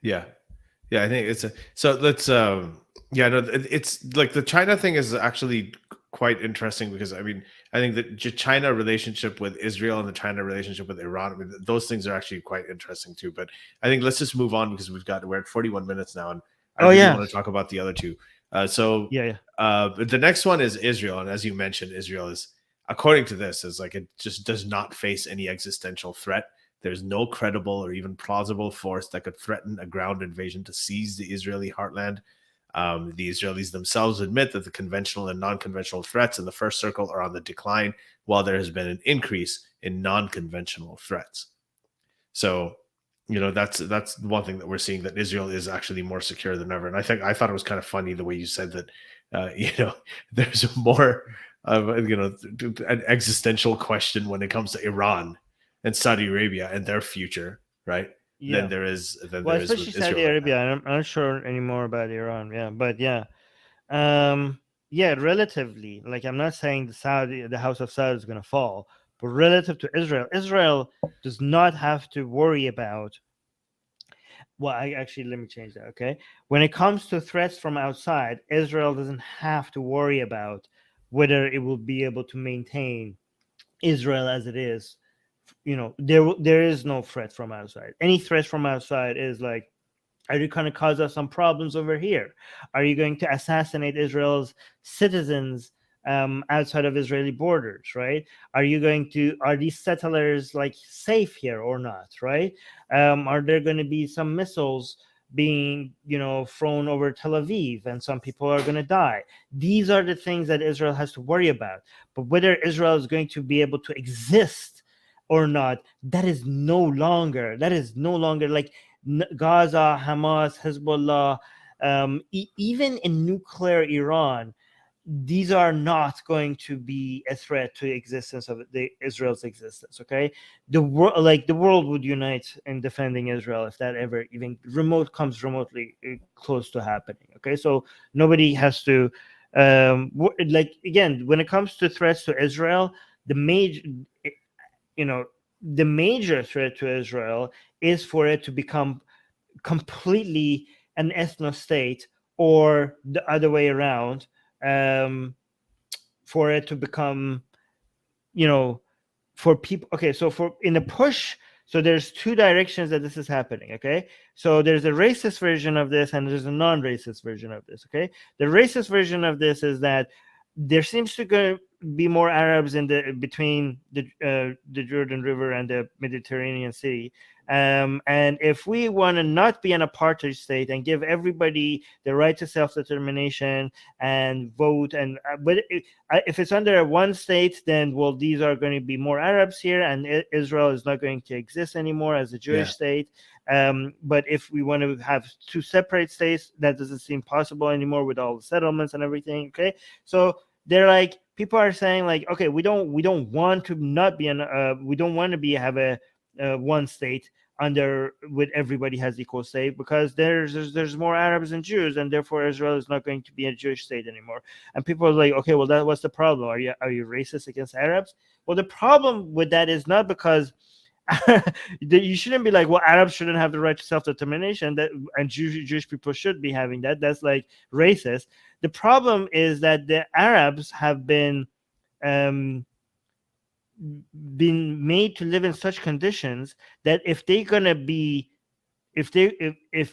Yeah, I think it's like the China thing is actually quite interesting, because I think the China relationship with Israel and the China relationship with Iran, those things are actually quite interesting too. But I think let's just move on, because we're at 41 minutes now, and I really want to talk about the other two. The next one is Israel, and as you mentioned, Israel is, according to this, is like, it just does not face any existential threat. There's no credible or even plausible force that could threaten a ground invasion to seize the Israeli heartland. The Israelis themselves admit that the conventional and non-conventional threats in the first circle are on the decline, while there has been an increase in non-conventional threats. So, that's one thing that we're seeing, that Israel is actually more secure than ever. And I thought it was kind of funny the way you said that, there's more of an existential question when it comes to Iran and Saudi Arabia and their future, right? Yeah. Then there is especially Saudi Arabia. I'm not sure anymore about Iran. Yeah, but relatively, like, I'm not saying the House of Saudi is going to fall, but relative to Israel does not have to worry about. Well, let me change that. Okay, when it comes to threats from outside, Israel doesn't have to worry about whether it will be able to maintain Israel as it is. There is no threat from outside. Any threat from outside is like, are you going to cause us some problems over here? Are you going to assassinate Israel's citizens outside of Israeli borders, right? Are these settlers like safe here or not, right? Are there going to be some missiles being thrown over Tel Aviv, and some people are going to die? These are the things that Israel has to worry about. But whether Israel is going to be able to exist or not, that is no longer like Gaza, Hamas, Hezbollah, even in nuclear Iran, these are not going to be a threat to the existence of Israel's existence. Okay, the world would unite in defending Israel if that ever even comes remotely close to happening. Okay, so nobody has to again, when it comes to threats to Israel, the major threat to Israel is for it to become completely an ethno state, or the other way around, for it to become, for people. Okay, so for in a push, so there's two directions that this is happening. Okay, so there's a racist version of this and there's a non-racist version of this. Okay, the racist version of this is that there seems to be more Arabs between the Jordan River and the Mediterranean Sea. And if we want to not be an apartheid state and give everybody the right to self-determination and vote, but if it's under one state, then these are going to be more Arabs here, and Israel is not going to exist anymore as a Jewish state. But if we want to have two separate states, that doesn't seem possible anymore with all the settlements and everything. Okay, so they're like, people are saying like, okay, we don't want to not be we don't want to have a one state with everybody has equal state, because there's more Arabs and Jews, and therefore Israel is not going to be a Jewish state anymore. And people are like, okay, well, what's the problem? Are you racist against Arabs? Well, the problem with that is not because you shouldn't be like, well, Arabs shouldn't have the right to self-determination, and Jewish people should be having that. That's like racist. The problem is that the Arabs have been made to live in such conditions that if they're gonna be, if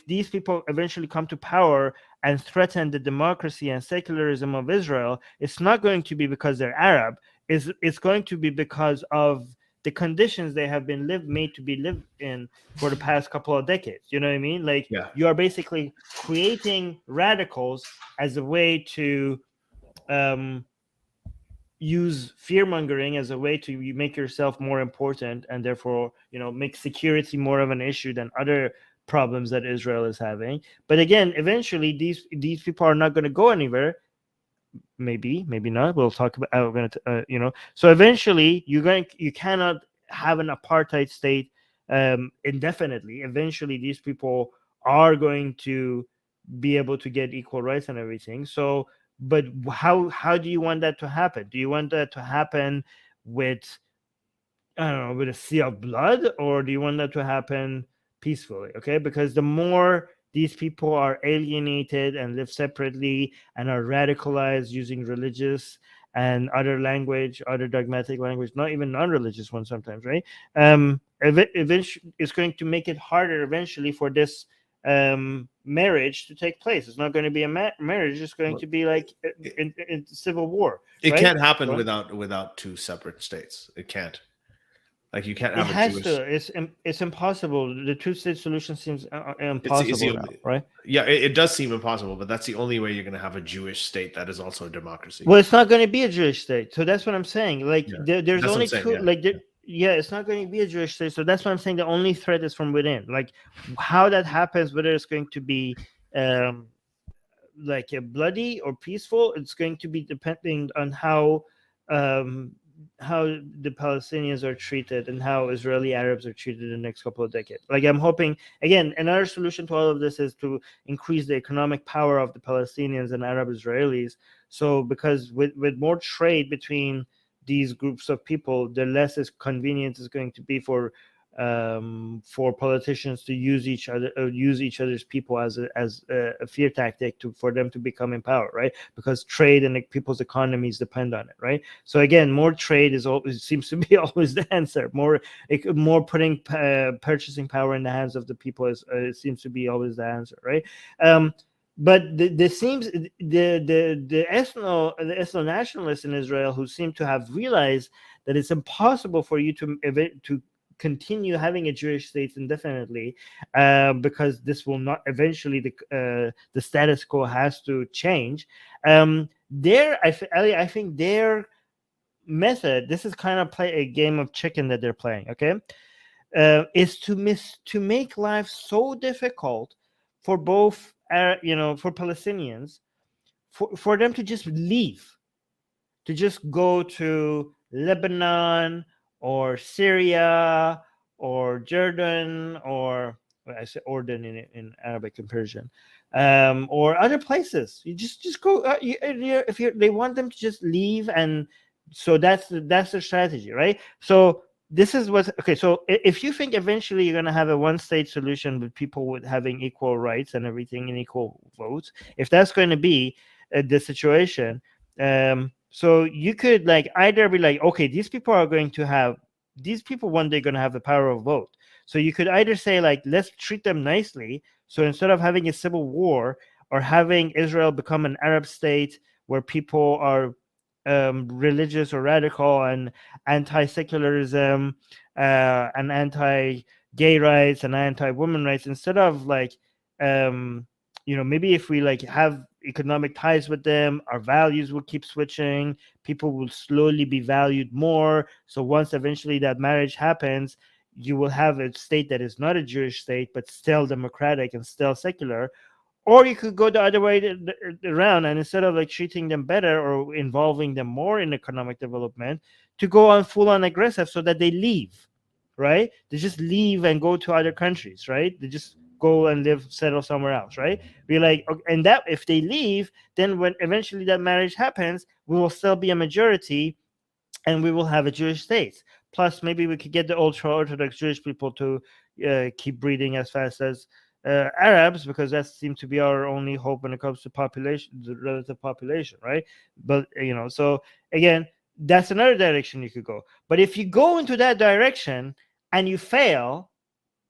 these people eventually come to power and threaten the democracy and secularism of Israel, it's not going to be because they're Arab. It's going to be because of the conditions they have been made to be lived in for the past couple of decades. You know what I mean? Like, you are basically creating radicals as a way to use fear-mongering as a way to make yourself more important, and therefore, make security more of an issue than other problems that Israel is having. But again, eventually these people are not going to go anywhere. Maybe not. We'll talk about. We're going to, So eventually, you cannot have an apartheid state indefinitely. Eventually, these people are going to be able to get equal rights and everything. So, but how do you want that to happen? Do you want that to happen with, I don't know, with a sea of blood, or do you want that to happen peacefully? Okay, because the more these people are alienated and live separately and are radicalized using religious and other dogmatic language, not even non-religious ones sometimes, right? Eventually, it's going to make it harder eventually for this marriage to take place. It's not going to be a marriage. It's going to be like in civil war. It right? can't happen without two separate states. It can't. Like, you can't have it has to. It's impossible. The two-state solution seems impossible now, right? Yeah, it does seem impossible, but that's the only way you're going to have a Jewish state that is also a democracy. Well, it's not going to be a Jewish state, so that's what I'm saying. Like, there's only two. It's not going to be a Jewish state, so that's what I'm saying. The only threat is from within. Like, how that happens, whether it's going to be like a bloody or peaceful, it's going to be depending on how the Palestinians are treated and how Israeli Arabs are treated in the next couple of decades. Like, I'm hoping, again, another solution to all of this is to increase the economic power of the Palestinians and Arab Israelis. So, because with more trade between these groups of people, the less convenient is going to be for politicians to use each other's people as a fear tactic for them to become in power, right? Because trade and people's economies depend on it, right? So again, more trade seems to be always the answer. More putting purchasing power in the hands of the people seems to be always the answer, right? But there seems the ethno nationalists in Israel, who seem to have realized that it's impossible for you to continue having a Jewish state indefinitely, because this will not eventually the status quo has to change. I think their method, this is kind of play a game of chicken that they're playing. Okay, is to make life so difficult for both for Palestinians, for them to just leave, to just go to Lebanon or Syria or Jordan, or I say Jordan in Arabic and Persian, or other places. You just go. If they want them to just leave, and so that's the strategy, right? So this is what. Okay, so if you think eventually you're gonna have a one-state solution with people with having equal rights and everything and equal votes, if that's going to be the situation, so you could like either be like, okay, these people one day going to have the power of vote. So you could either say like, let's treat them nicely. So instead of having a civil war or having Israel become an Arab state where people are religious or radical and anti-secularism and anti-gay rights and anti-women rights, instead of like maybe if we like have economic ties with them, our values will keep switching, people will slowly be valued more. So once eventually that marriage happens, you will have a state that is not a Jewish state but still democratic and still secular. Or you could go the other way around, and instead of like treating them better or involving them more in economic development, to go on full on aggressive so that they leave, right? They just leave and go to other countries, right? They just go and settle somewhere else, right? We're like, okay, and that if they leave, then when eventually that marriage happens, we will still be a majority and we will have a Jewish state. Plus, maybe we could get the ultra-Orthodox Jewish people to keep breeding as fast as Arabs, because that seems to be our only hope when it comes to population, the relative population, right? But so again, that's another direction you could go. But if you go into that direction and you fail,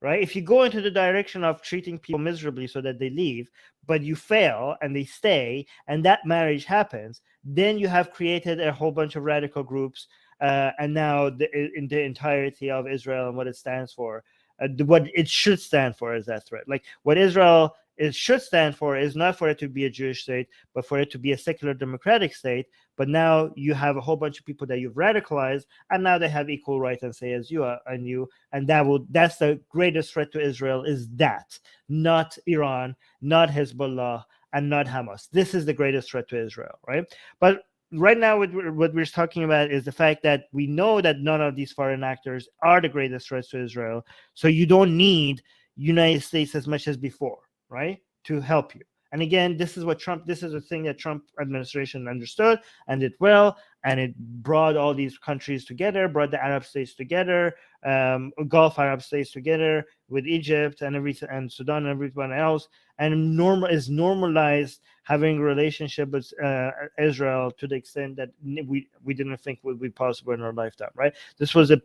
right? If you go into the direction of treating people miserably so that they leave, but you fail and they stay, and that marriage happens, then you have created a whole bunch of radical groups, and now in the entirety of Israel and what it stands for, what it should stand for is that threat. Like what Israel should stand for is not for it to be a Jewish state, but for it to be a secular democratic state. But now you have a whole bunch of people that you've radicalized, and now they have equal rights and say as you are, and that's the greatest threat to Israel, is that, not Iran, not Hezbollah, and not Hamas. This is the greatest threat to Israel, right? But right now, what we're talking about is the fact that we know that none of these foreign actors are the greatest threats to Israel. So you don't need United States as much as before, right, to help you. And again, this is a thing that Trump administration understood and did well, and it brought all these countries together, brought the Arab states together, Gulf Arab states together with Egypt and everything, and Sudan and everyone else, and normalized having a relationship with Israel to the extent that we didn't think would be possible in our lifetime, right? This was a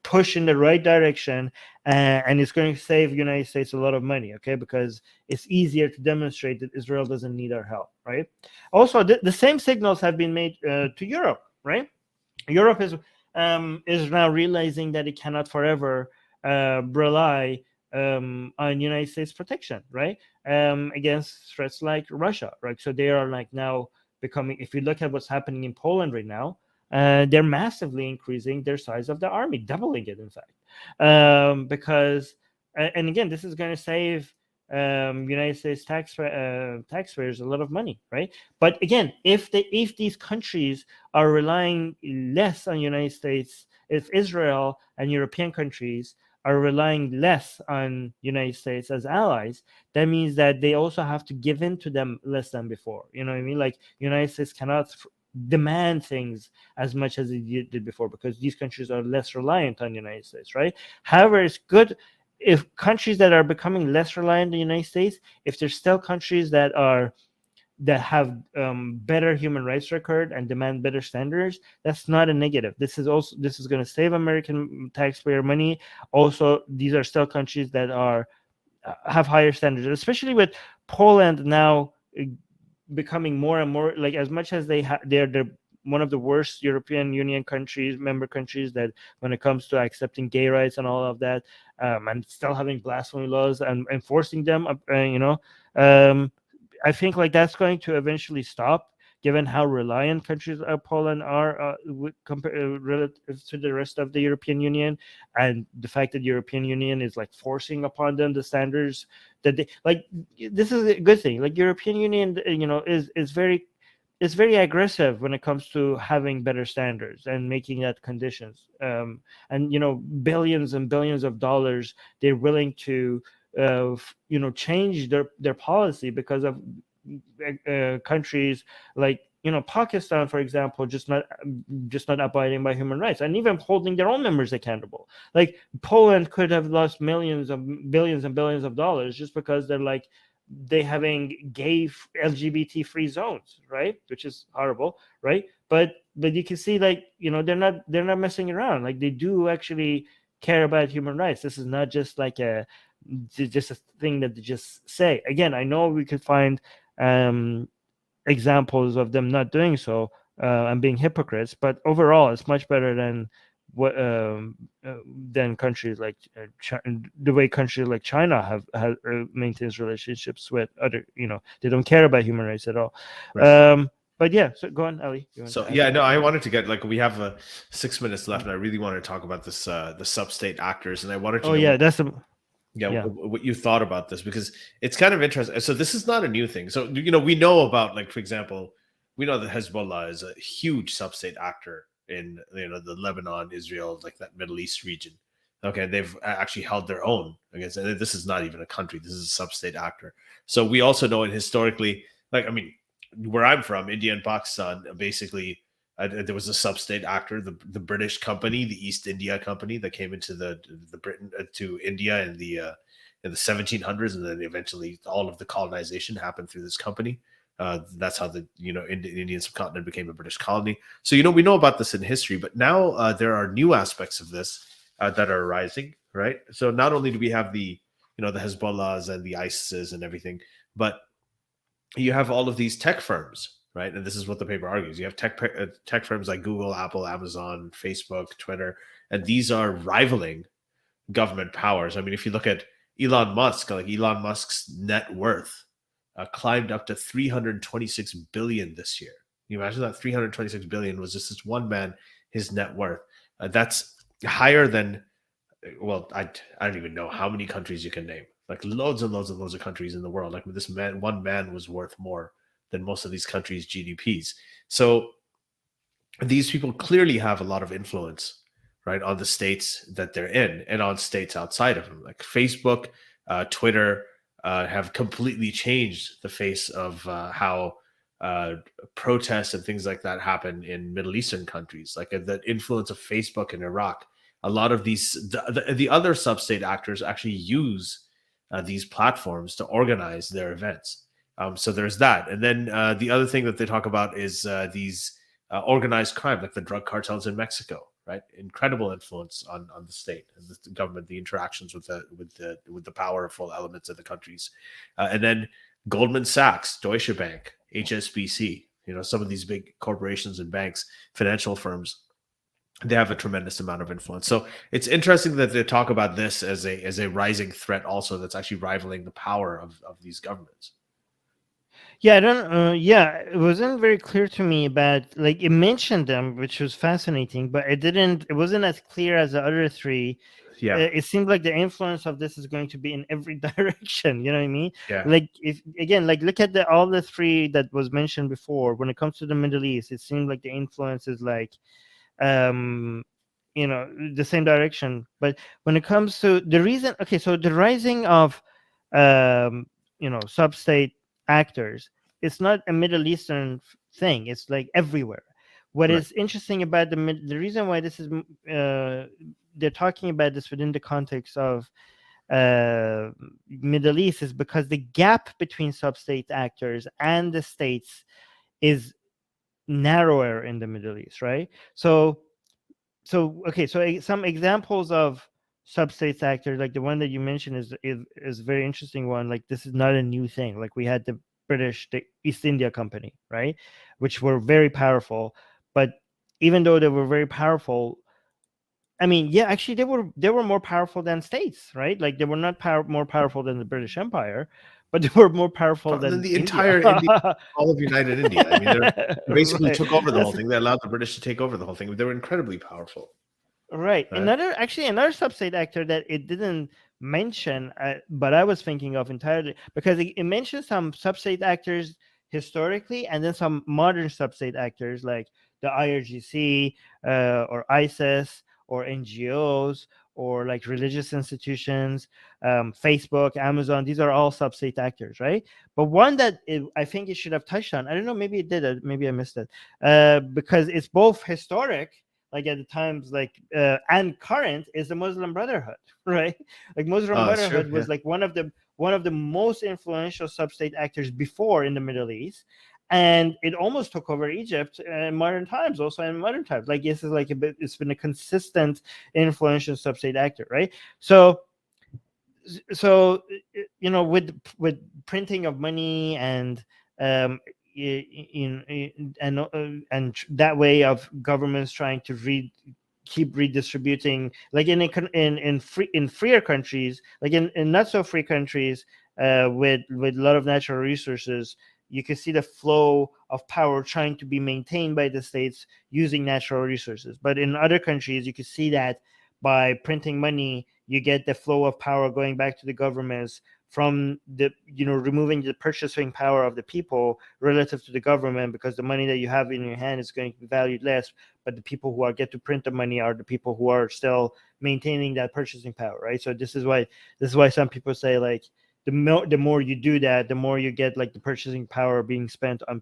push in the right direction, and it's going to save the United States a lot of money, okay? Because it's easier to demonstrate that Israel doesn't need our help, right? Also, the same signals have been made to Europe, right? Europe is now realizing that it cannot forever rely on United States protection, right? Against threats like Russia, right? So they are like now becoming, if you look at what's happening in Poland right now, they're massively increasing their size of the army, doubling it, in fact, because, and again, this is going to save United States taxpayers a lot of money, right? But again, if these countries are relying less on United States, if Israel and European countries are relying less on United States as allies, that means that they also have to give in to them less than before. You know what I mean? Like United States cannot demand things as much as it did before, because these countries are less reliant on the United States, right? However, it's good if countries that are becoming less reliant on the United States, if there's still countries that have better human rights record and demand better standards, that's not a negative. This is going to save American taxpayer money. Also, these are still countries that have higher standards, especially with Poland now becoming more and more, like, as much as they're one of the worst European Union member countries, that when it comes to accepting gay rights and all of that, and still having blasphemy laws and enforcing them, I think like that's going to eventually stop, given how reliant countries like Poland are relative to the rest of the European Union, and the fact that the European Union is like forcing upon them the standards that they like. This is a good thing. Like European Union, is very aggressive when it comes to having better standards and making that conditions. And billions and billions of dollars they're willing to change their policy because of countries like Pakistan, for example, just not abiding by human rights and even holding their own members accountable. Like Poland could have lost billions and billions of dollars just because they having gay LGBT free zones, right? Which is horrible, right? But you can see they're not messing around. Like they do actually care about human rights. This is not just just a thing that they just say. Again, I know we could find examples of them not doing so and being hypocrites, but overall it's much better than countries like the way countries like China have maintains relationships with other. They don't care about human rights at all. Right. But yeah, so go on, Ali. So yeah, no, I wanted to get we have 6 minutes left, and I really wanted to talk about this the sub-state actors, and I wanted to what you thought about this, because it's kind of interesting. So this is not a new thing. So we know about, for example, we know that Hezbollah is a huge sub-state actor in the Lebanon, Israel, that Middle East region. Okay, they've actually held their own against. And this is not even a country. This is a sub-state actor. So we also know, and historically, where I'm from, India and Pakistan, basically. There was a sub-state actor, the British company, the East India Company, that came into the Britain to India in the 1700s, and then eventually all of the colonization happened through this company. That's how the Indian subcontinent became a British colony. So we know about this in history, but now there are new aspects of this that are arising, right? So not only do we have the the Hezbollahs and the ISISs and everything, but you have all of these tech firms. Right. And this is what the paper argues. You have tech firms like Google, Apple, Amazon, Facebook, Twitter, and these are rivaling government powers. I mean, if you look at Elon Musk, Elon Musk's net worth climbed up to 326 billion this year. Can you imagine that? 326 billion was just this one man, his net worth. That's higher than, well, I don't even know how many countries you can name. Loads and loads and loads of countries in the world. This one man was worth more than most of these countries' GDPs. So these people clearly have a lot of influence, right, on the states that they're in and on states outside of them. Like Facebook, Twitter have completely changed the face of how protests and things like that happen in Middle Eastern countries. The influence of Facebook in Iraq. A lot of the other sub-state actors actually use these platforms to organize their events. So there's that. And then the other thing that they talk about is these organized crime, like the drug cartels in Mexico, right? Incredible influence on the state and the government, the interactions with the powerful elements of the countries. And then Goldman Sachs, Deutsche Bank, HSBC, some of these big corporations and banks, financial firms, they have a tremendous amount of influence. So it's interesting that they talk about this as a rising threat also that's actually rivaling the power of these governments. Yeah, I don't. It wasn't very clear to me about it mentioned them, which was fascinating, but it wasn't as clear as the other three. Yeah, it seemed like the influence of this is going to be in every direction. You know what I mean? Yeah. Look at all the three that was mentioned before. When it comes to the Middle East, it seemed like the influence is the same direction. But when it comes to the reason, so the rising of sub-state actors, it's not a Middle Eastern thing. It's everywhere. What is interesting about the reason why this is they're talking about this within the context of Middle East is because the gap between sub-state actors and the states is narrower in the Middle East, right? So some examples of sub-state actors, like the one that you mentioned, is a very interesting one. This is not a new thing. We had the East India Company, right, which were very powerful, but even though they were very powerful, actually they were more powerful than states, right? They were not more powerful than the British Empire, but they were more powerful than the entire India, all of United India. They basically took over the whole thing. They allowed the British to take over the whole thing. They were incredibly powerful. Right. Another sub-state actor that it didn't mention, but I was thinking of entirely, because it mentions some sub-state actors historically, and then some modern sub-state actors like the IRGC or ISIS or NGOs or like religious institutions, Facebook, Amazon. These are all sub-state actors, right? But one that I think it should have touched on, I don't know, maybe it did, maybe I missed it, because it's both historic, like at the times, like and current, is the Muslim Brotherhood, right? Like Muslim Brotherhood was like one of the most influential sub-state actors before in the Middle East, and it almost took over Egypt in modern times. Also in modern times, like this is like it's been a consistent influential sub-state actor, right? So you know, with printing of money and and that way of governments trying to keep redistributing, like in freer countries, like in not so free countries, with a lot of natural resources, you can see the flow of power trying to be maintained by the states using natural resources. But in other countries, you can see that by printing money, you get the flow of power going back to the governments from the, you know, removing the purchasing power of the people relative to the government, because the money that you have in your hand is going to be valued less, but the people who get to print the money are the people who are still maintaining that purchasing power, right? So this is why some people say, like, the more you do that, the more you get like the purchasing power being spent on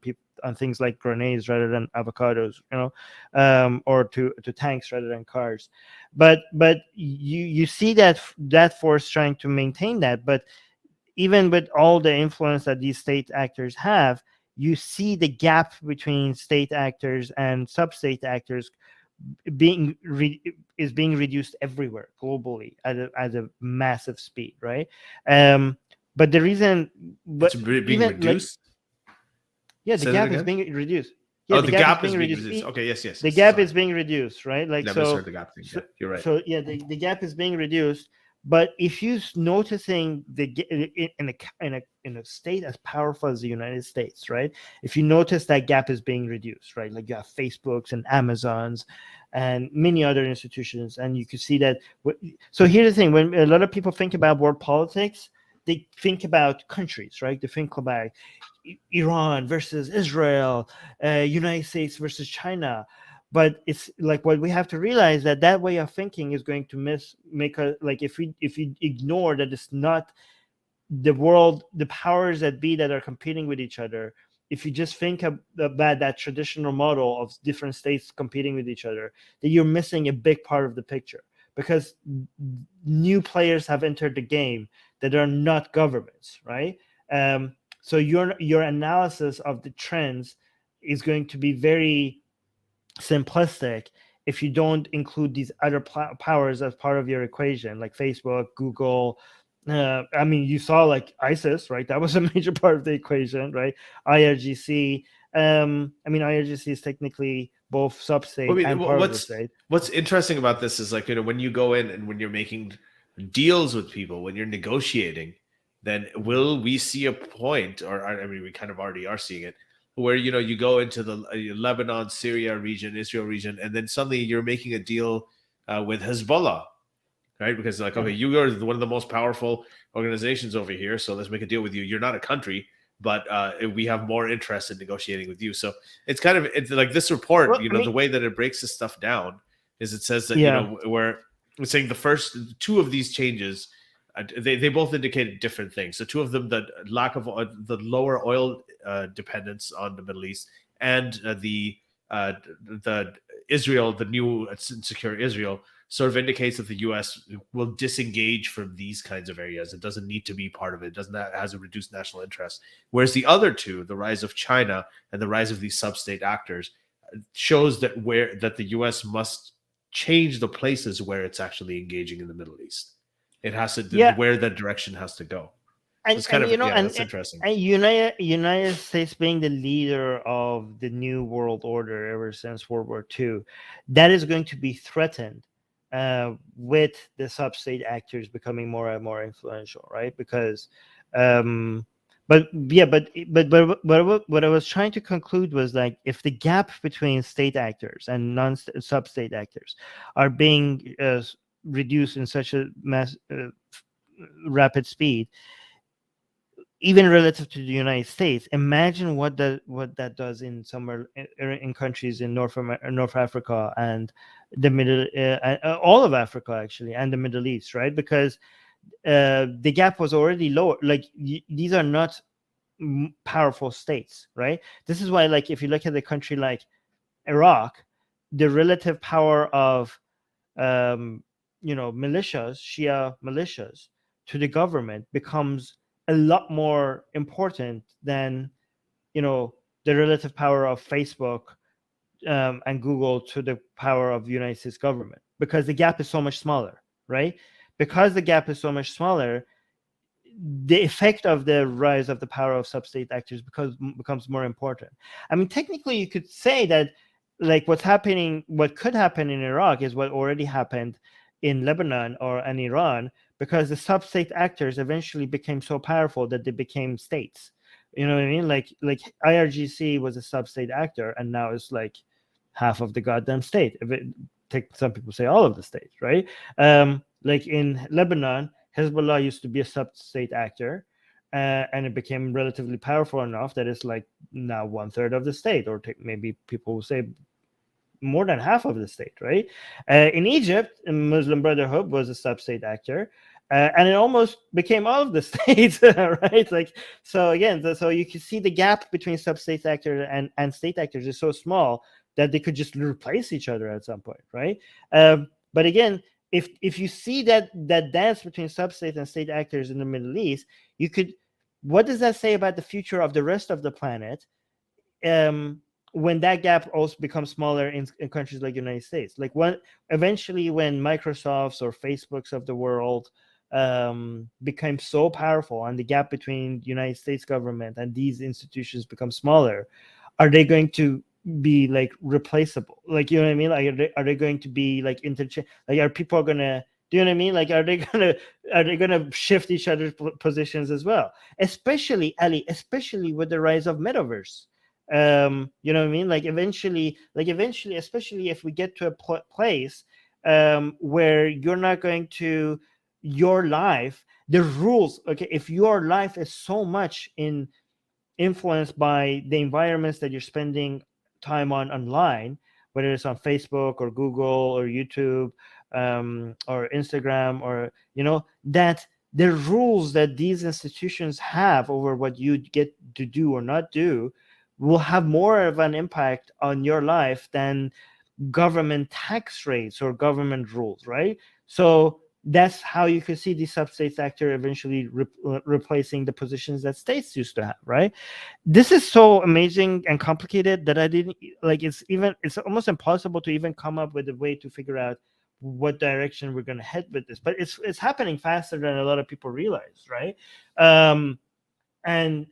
things like grenades rather than avocados, you know, or to tanks rather than cars. But you see that force trying to maintain that. But even with all the influence that these state actors have, you see the gap between state actors and sub-state actors being reduced everywhere globally at a massive speed, right? But the reason, it's being reduced. Like, yeah, the gap is being reduced. Yeah, the gap is being reduced. Okay, yes. The gap is being reduced, right? Like, never heard the gap thing. Yeah, you're right. So yeah, the gap is being reduced. But if you're noticing in a state as powerful as the United States, right? If you notice that gap is being reduced, right? Like you have Facebooks and Amazons and many other institutions, and you can see that. So here's the thing: when a lot of people think about world politics, they think about countries, right? They think about Iran versus Israel, United States versus China. But it's like, what we have to realize, that way of thinking is going to make a, like, if you ignore that it's not the world, the powers that be that are competing with each other. If you just think about that traditional model of different states competing with each other, that you're missing a big part of the picture, because new players have entered the game that are not governments, right? So your analysis of the trends is going to be very simplistic if you don't include these other powers as part of your equation, like Facebook, Google. I mean, you saw like ISIS, right? That was a major part of the equation, right? IRGC. I mean, IRGC is technically both sub-state and part of the state. What's interesting about this is, like, you know, when you go in and when you're making deals with people, when you're negotiating, then will we see a point, or I mean, we kind of already are seeing it, where, you know, you go into the Lebanon, Syria region, Israel region, and then suddenly you're making a deal with Hezbollah, right? Because, like, okay, you are one of the most powerful organizations over here, so let's make a deal with you. You're not a country, but we have more interest in negotiating with you. So it's like this report, well, you know, the way that it breaks this stuff down is it says that, you know, where it's saying the first two of these changes, they both indicated different things. So two of them, the lack of the lower oil dependence on the Middle East, and the Israel, the new secure Israel, sort of indicates that the U.S. will disengage from these kinds of areas. It doesn't need to be part of it. Has a reduced national interest. Whereas the other two, the rise of China and the rise of these sub-state actors, shows that the U.S. must change the places where it's actually engaging in the Middle East. It has to where that direction has to go. And, it's kind of, you know, that's interesting. And United States being the leader of the new world order ever since World War II, that is going to be threatened with the sub-state actors becoming more and more influential, right? Because, what I was trying to conclude was, like, if the gap between state actors and sub-state actors are being reduced in such a rapid speed, even relative to the United States. Imagine what that does in somewhere in countries in North Africa and the middle, all of Africa actually, and the Middle East, right? Because the gap was already lower. Like these are not powerful states, right? This is why, like, if you look at a country like Iraq, the relative power of militias, Shia militias, to the government becomes a lot more important than the relative power of Facebook and Google to the power of the United States government, because the gap is so much smaller, right? Because the gap is so much smaller, the effect of the rise of the power of sub-state actors becomes more important. I mean, technically, you could say that, like, what could happen in Iraq is what already happened in Lebanon and Iran, because the sub-state actors eventually became so powerful that they became states. You know what I mean? Like IRGC was a sub-state actor, and now it's like half of the goddamn state. Some people say all of the states, right? Like in Lebanon, Hezbollah used to be a sub-state actor, and it became relatively powerful enough that it's like now 1/3 of the state, or maybe people will say more than half of the state, right? In Egypt, Muslim Brotherhood was a sub-state actor, and it almost became all of the states, right? Like, so again, so you can see the gap between sub-state actors and state actors is so small that they could just replace each other at some point, right? But again, if you see that dance between sub-state and state actors in the Middle East, what does that say about the future of the rest of the planet? When that gap also becomes smaller in countries like the United States, like eventually when Microsofts or Facebooks of the world become so powerful, and the gap between the United States government and these institutions becomes smaller, are they going to be like replaceable? Like, you know what I mean? Like, are they going to be like interchange? Like, are people gonna, do you know what I mean? Like, are they gonna shift each other's positions as well? Especially, Ali, especially with the rise of metaverse. You know what I mean? Like eventually, especially if we get to a place where you're not going to, your life, the rules, okay, if your life is so much influenced by the environments that you're spending time on online, whether it's on Facebook or Google or YouTube or Instagram, or that the rules that these institutions have over what you get to do or not do will have more of an impact on your life than government tax rates or government rules, right? So that's how you can see the sub-state actor eventually replacing the positions that states used to have, right? This is so amazing and complicated that I didn't like. It's almost impossible to even come up with a way to figure out what direction we're going to head with this. But it's happening faster than a lot of people realize, right? And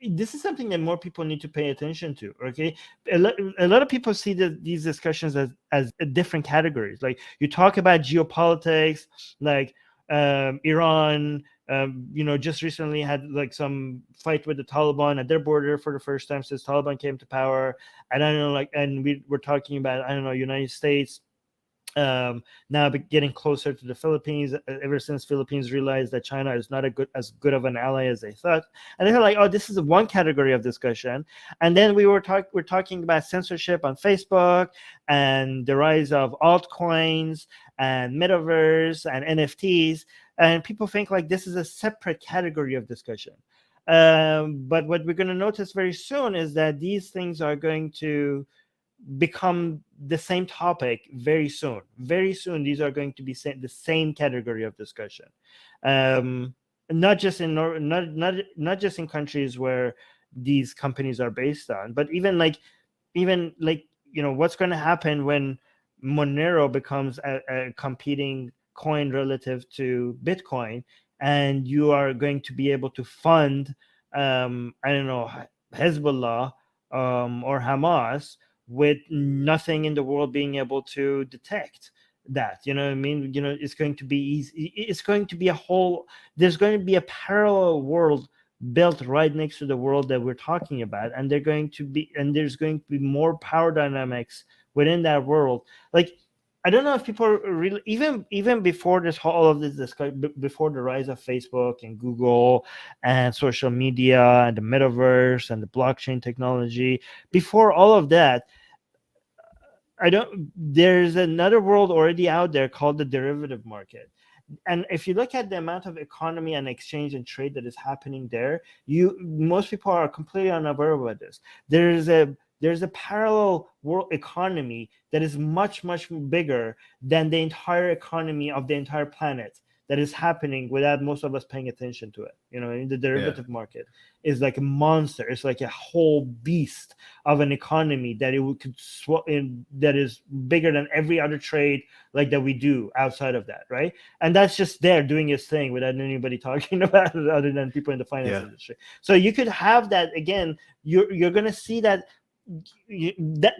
this is something that more people need to pay attention to. Okay, a lot of people see these discussions as different categories. Like, you talk about geopolitics, like Iran, just recently had like some fight with the Taliban at their border for the first time since Taliban came to power. And I don't know, like, and we're talking about, I don't know, United States now getting closer to the Philippines, ever since Philippines realized that China is not as good of an ally as they thought. And they're like, oh, this is one category of discussion. And then we're talking about censorship on Facebook and the rise of altcoins and metaverse and NFTs. And people think like this is a separate category of discussion. But what we're going to notice very soon is that these things are going to become the same topic very soon. Very soon, these are going to be the same category of discussion. Not just in not just in countries where these companies are based on, but even like what's going to happen when Monero becomes a competing coin relative to Bitcoin, and you are going to be able to fund I don't know, Hezbollah or Hamas with nothing in the world being able to detect that. You know what I mean? It's going to be easy. It's going to be there's going to be a parallel world built right next to the world that we're talking about, and there's going to be more power dynamics within that world. Like, I don't know if people really, even before this all of this discussion, before the rise of Facebook and Google and social media and the metaverse and the blockchain technology, before all of that, there's another world already out there called the derivative market. And if you look at the amount of economy and exchange and trade that is happening there, most people are completely unaware of this. There's a parallel world economy that is much, much bigger than the entire economy of the entire planet that is happening without most of us paying attention to it. In the derivative market is like a monster. It's like a whole beast of an economy that that is bigger than every other trade like that we do outside of that, right? And that's just there doing its thing without anybody talking about it other than people in the finance industry. So you could have that again. You're going to see that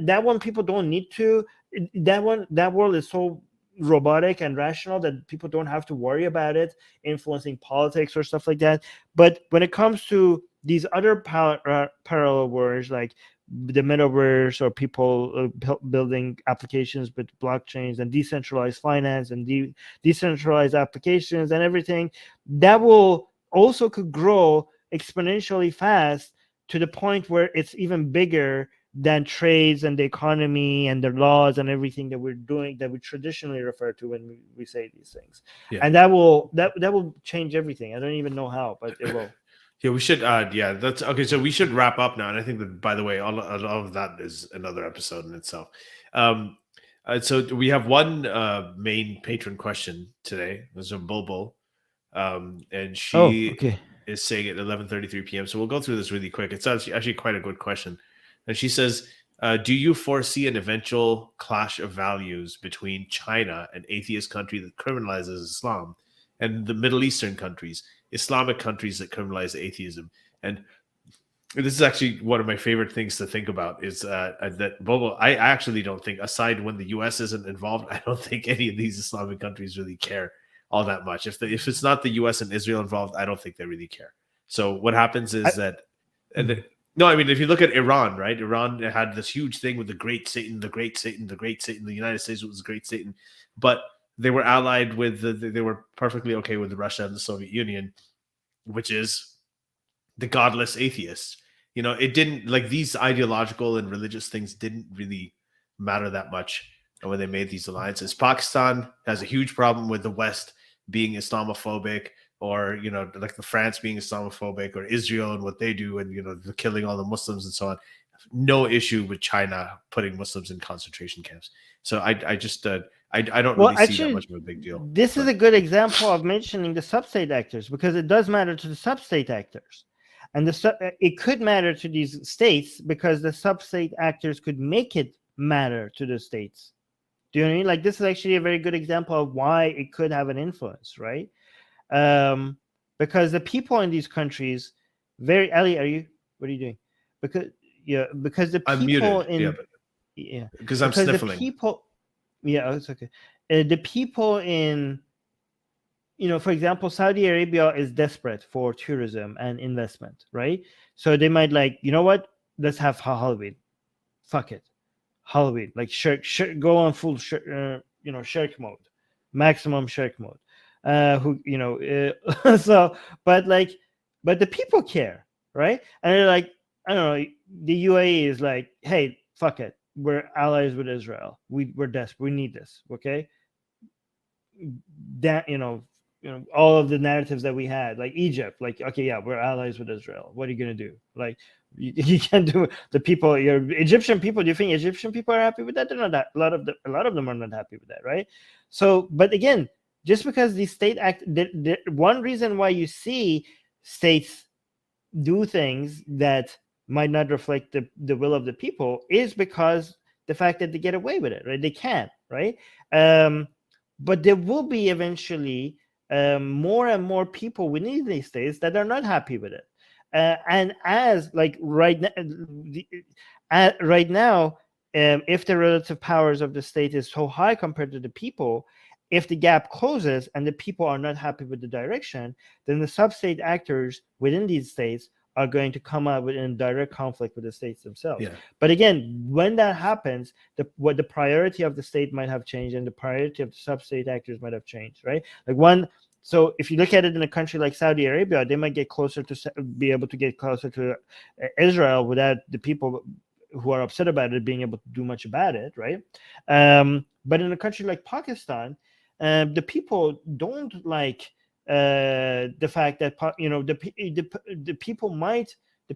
that one people don't need to. That world is so robotic and rational that people don't have to worry about it influencing politics or stuff like that. But when it comes to these other parallel worlds like the metaverse or people building applications with blockchains and decentralized finance and decentralized applications and everything, that will also could grow exponentially fast to the point where it's even bigger than trades and the economy and the laws and everything that we're doing, that we traditionally refer to when we say these things. And that will change everything. I don't even know how, but it will. Yeah, we should. That's okay. So we should wrap up now. And I think that, by the way, all of that is another episode in itself. So we have one main patron question today. It was from Bulbul, and she is saying at 11:33 p.m. So we'll go through this really quick. It's actually quite a good question. And she says, do you foresee an eventual clash of values between China, an atheist country that criminalizes Islam, and the Middle Eastern countries, Islamic countries that criminalize atheism? And this is actually one of my favorite things to think about is that Bobo, I actually don't think, aside when the U.S. isn't involved, I don't think any of these Islamic countries really care all that much. If it's not the U.S. and Israel involved, I don't think they really care. So what happens is no, I mean, if you look at Iran, right? Iran had this huge thing with the great Satan, the great Satan, the great Satan. The United States was the great Satan, but they were allied with they were perfectly okay with Russia and the Soviet Union, which is the godless atheists. It didn't, like, these ideological and religious things didn't really matter that much when they made these alliances. Pakistan has a huge problem with the West being Islamophobic, or like the France being Islamophobic, or Israel and what they do, and the killing all the Muslims and so on. No issue with China putting Muslims in concentration camps. So I don't really see that much of a big deal. This is a good example of mentioning the sub-state actors, because it does matter to the sub-state actors, and it could matter to these states because the sub-state actors could make it matter to the states. Do you know what I mean? Like, this is actually a very good example of why it could have an influence, right? Because the people in these countries, Ali, what are you doing? Because the people because I'm sniffling. It's okay. The people in, for example, Saudi Arabia is desperate for tourism and investment, right? So they might what? Let's have Halloween. Fuck it, Halloween. Like go on full shirk mode, maximum shirk mode. So but the people care, right? And they're like, I don't know, the UAE is like, hey, fuck it, we're allies with Israel, we're desperate, we need this, okay? That all of the narratives that we had, like Egypt, like, okay, yeah, we're allies with Israel, what are you gonna do? Like, you can't do the people, your Egyptian people. Do you think Egyptian people are happy with that? They're not. That a lot of them are not happy with that, right? So, but again, just because the state act, one reason why you see states do things that might not reflect the will of the people is because the fact that they get away with it, right? They can, right? But there will be eventually more and more people within these states that are not happy with it. And as like right now, if the relative powers of the state is so high compared to the people, if the gap closes and the people are not happy with the direction, then the sub-state actors within these states are going to come out in direct conflict with the states themselves. Yeah. But again, when that happens, the priority of the state might have changed, and the priority of the sub-state actors might have changed, right? So if you look at it in a country like Saudi Arabia, they might be able to get closer to Israel without the people who are upset about it being able to do much about it, right? But in a country like Pakistan, the people don't like the fact that the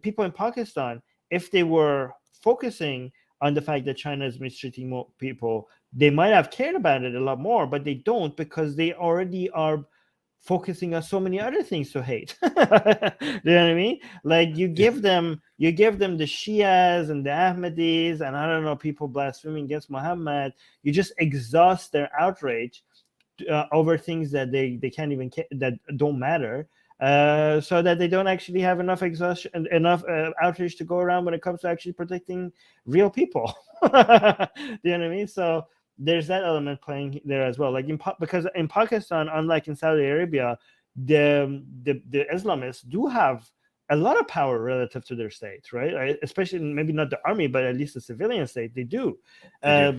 people in Pakistan, if they were focusing on the fact that China is mistreating more people, they might have cared about it a lot more, but they don't, because they already are focusing on so many other things to hate. You know what I mean? Like you give them the Shias and the Ahmadis and I don't know, people blaspheming against Muhammad. You just exhaust their outrage over things that they can't even that don't matter, so that they don't actually have enough outrage to go around when it comes to actually protecting real people. You know what I mean? So there's that element playing there as well. Like because in Pakistan, unlike in Saudi Arabia, the Islamists do have a lot of power relative to their state, right? Especially maybe not the army, but at least the civilian state, they do. But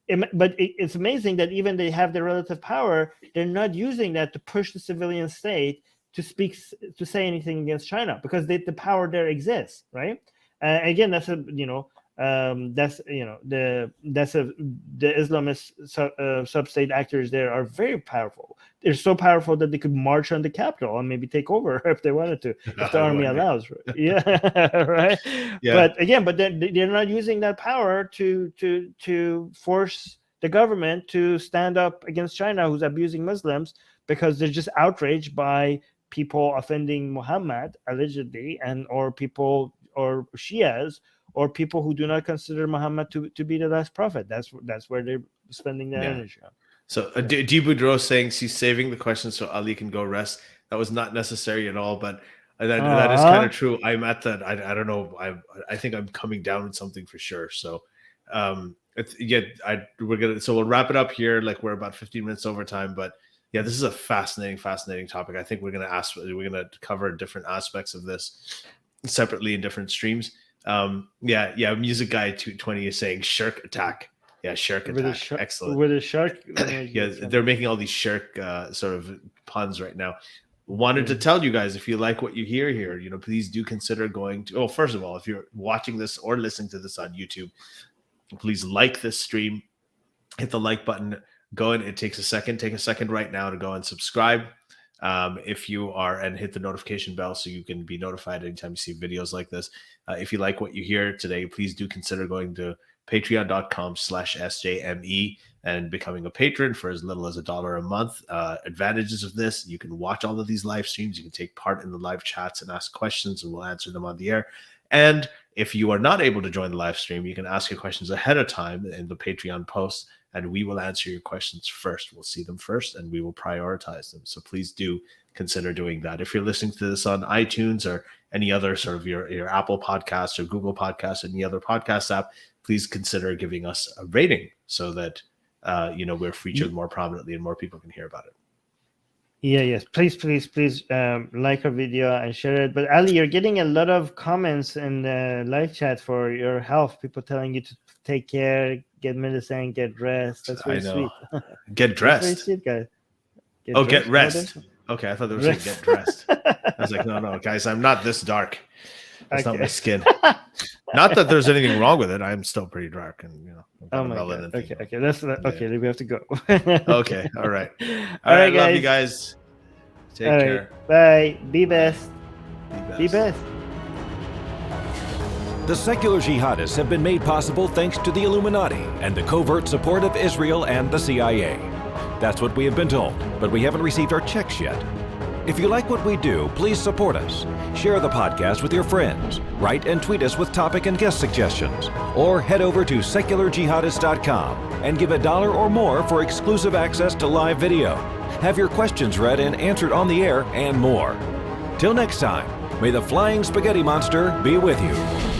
it's amazing that even they have the relative power, they're not using that to push the civilian state to say anything against China, because the power there exists, right? Again, the Islamist sub-state actors there are very powerful. They're so powerful that they could march on the capital and maybe take over if they wanted to, if the army allows. Yeah, right. Yeah. But they're not using that power to force the government to stand up against China, who's abusing Muslims, because they're just outraged by people offending Muhammad allegedly, or people or Shias, or people who do not consider Muhammad to be the last prophet. That's where they're spending their energy on. So D. Boudreaux saying she's saving the questions so Ali can go rest. That was not necessary at all, but that is kind of true. I'm at that. I don't know. I think I'm coming down with something for sure. So we'll wrap it up here. Like we're about 15 minutes over time, but yeah, this is a fascinating topic. I think we're gonna cover different aspects of this separately in different streams. Music guy 220 is saying shirk attack. Yeah, shirk attack. Excellent. With a shark. Yeah, they're making all these shirk sort of puns right now. Wanted to tell you guys, if you like what you hear here, please do consider going to. Oh, first of all, if you're watching this or listening to this on YouTube, please like this stream. Hit the like button. Go in. It takes a second. Take a second right now to go and subscribe. If you are, and hit the notification bell so you can be notified anytime you see videos like this. If you like what you hear today, please do consider going to patreon.com/SJME and becoming a patron for as little as $1 a month. Advantages of this: you can watch all of these live streams, you can take part in the live chats and ask questions, and we'll answer them on the air. And if you are not able to join the live stream, you can ask your questions ahead of time in the Patreon post, and we will answer your questions first. We'll see them first, and we will prioritize them. So please do consider doing that. If you're listening to this on iTunes or any other sort of your Apple Podcasts or Google Podcasts, any other podcast app, please consider giving us a rating so that we're featured more prominently and more people can hear about it. Yes. Please like our video and share it. But Ali, you're getting a lot of comments in the live chat for your health. People telling you to take care, get medicine, get rest. That's very sweet. Get dressed. That's very sweet, guys. Get rest. Okay, I thought they were saying get dressed. I was like, no, guys, I'm not this dark. That's not my skin. Not that there's anything wrong with it. I'm still pretty dark, and oh my God. Okay. Okay. We have to go. Okay. All right. All right, guys. Love you guys. Take care. Bye. Be best. Be best. The Secular Jihadists have been made possible thanks to the Illuminati and the covert support of Israel and the CIA. That's what we have been told, but we haven't received our checks yet. If you like what we do, please support us. Share the podcast with your friends. Write and tweet us with topic and guest suggestions. Or head over to secularjihadists.com and give $1 or more for exclusive access to live video. Have your questions read and answered on the air, and more. Till next time, may the flying spaghetti monster be with you.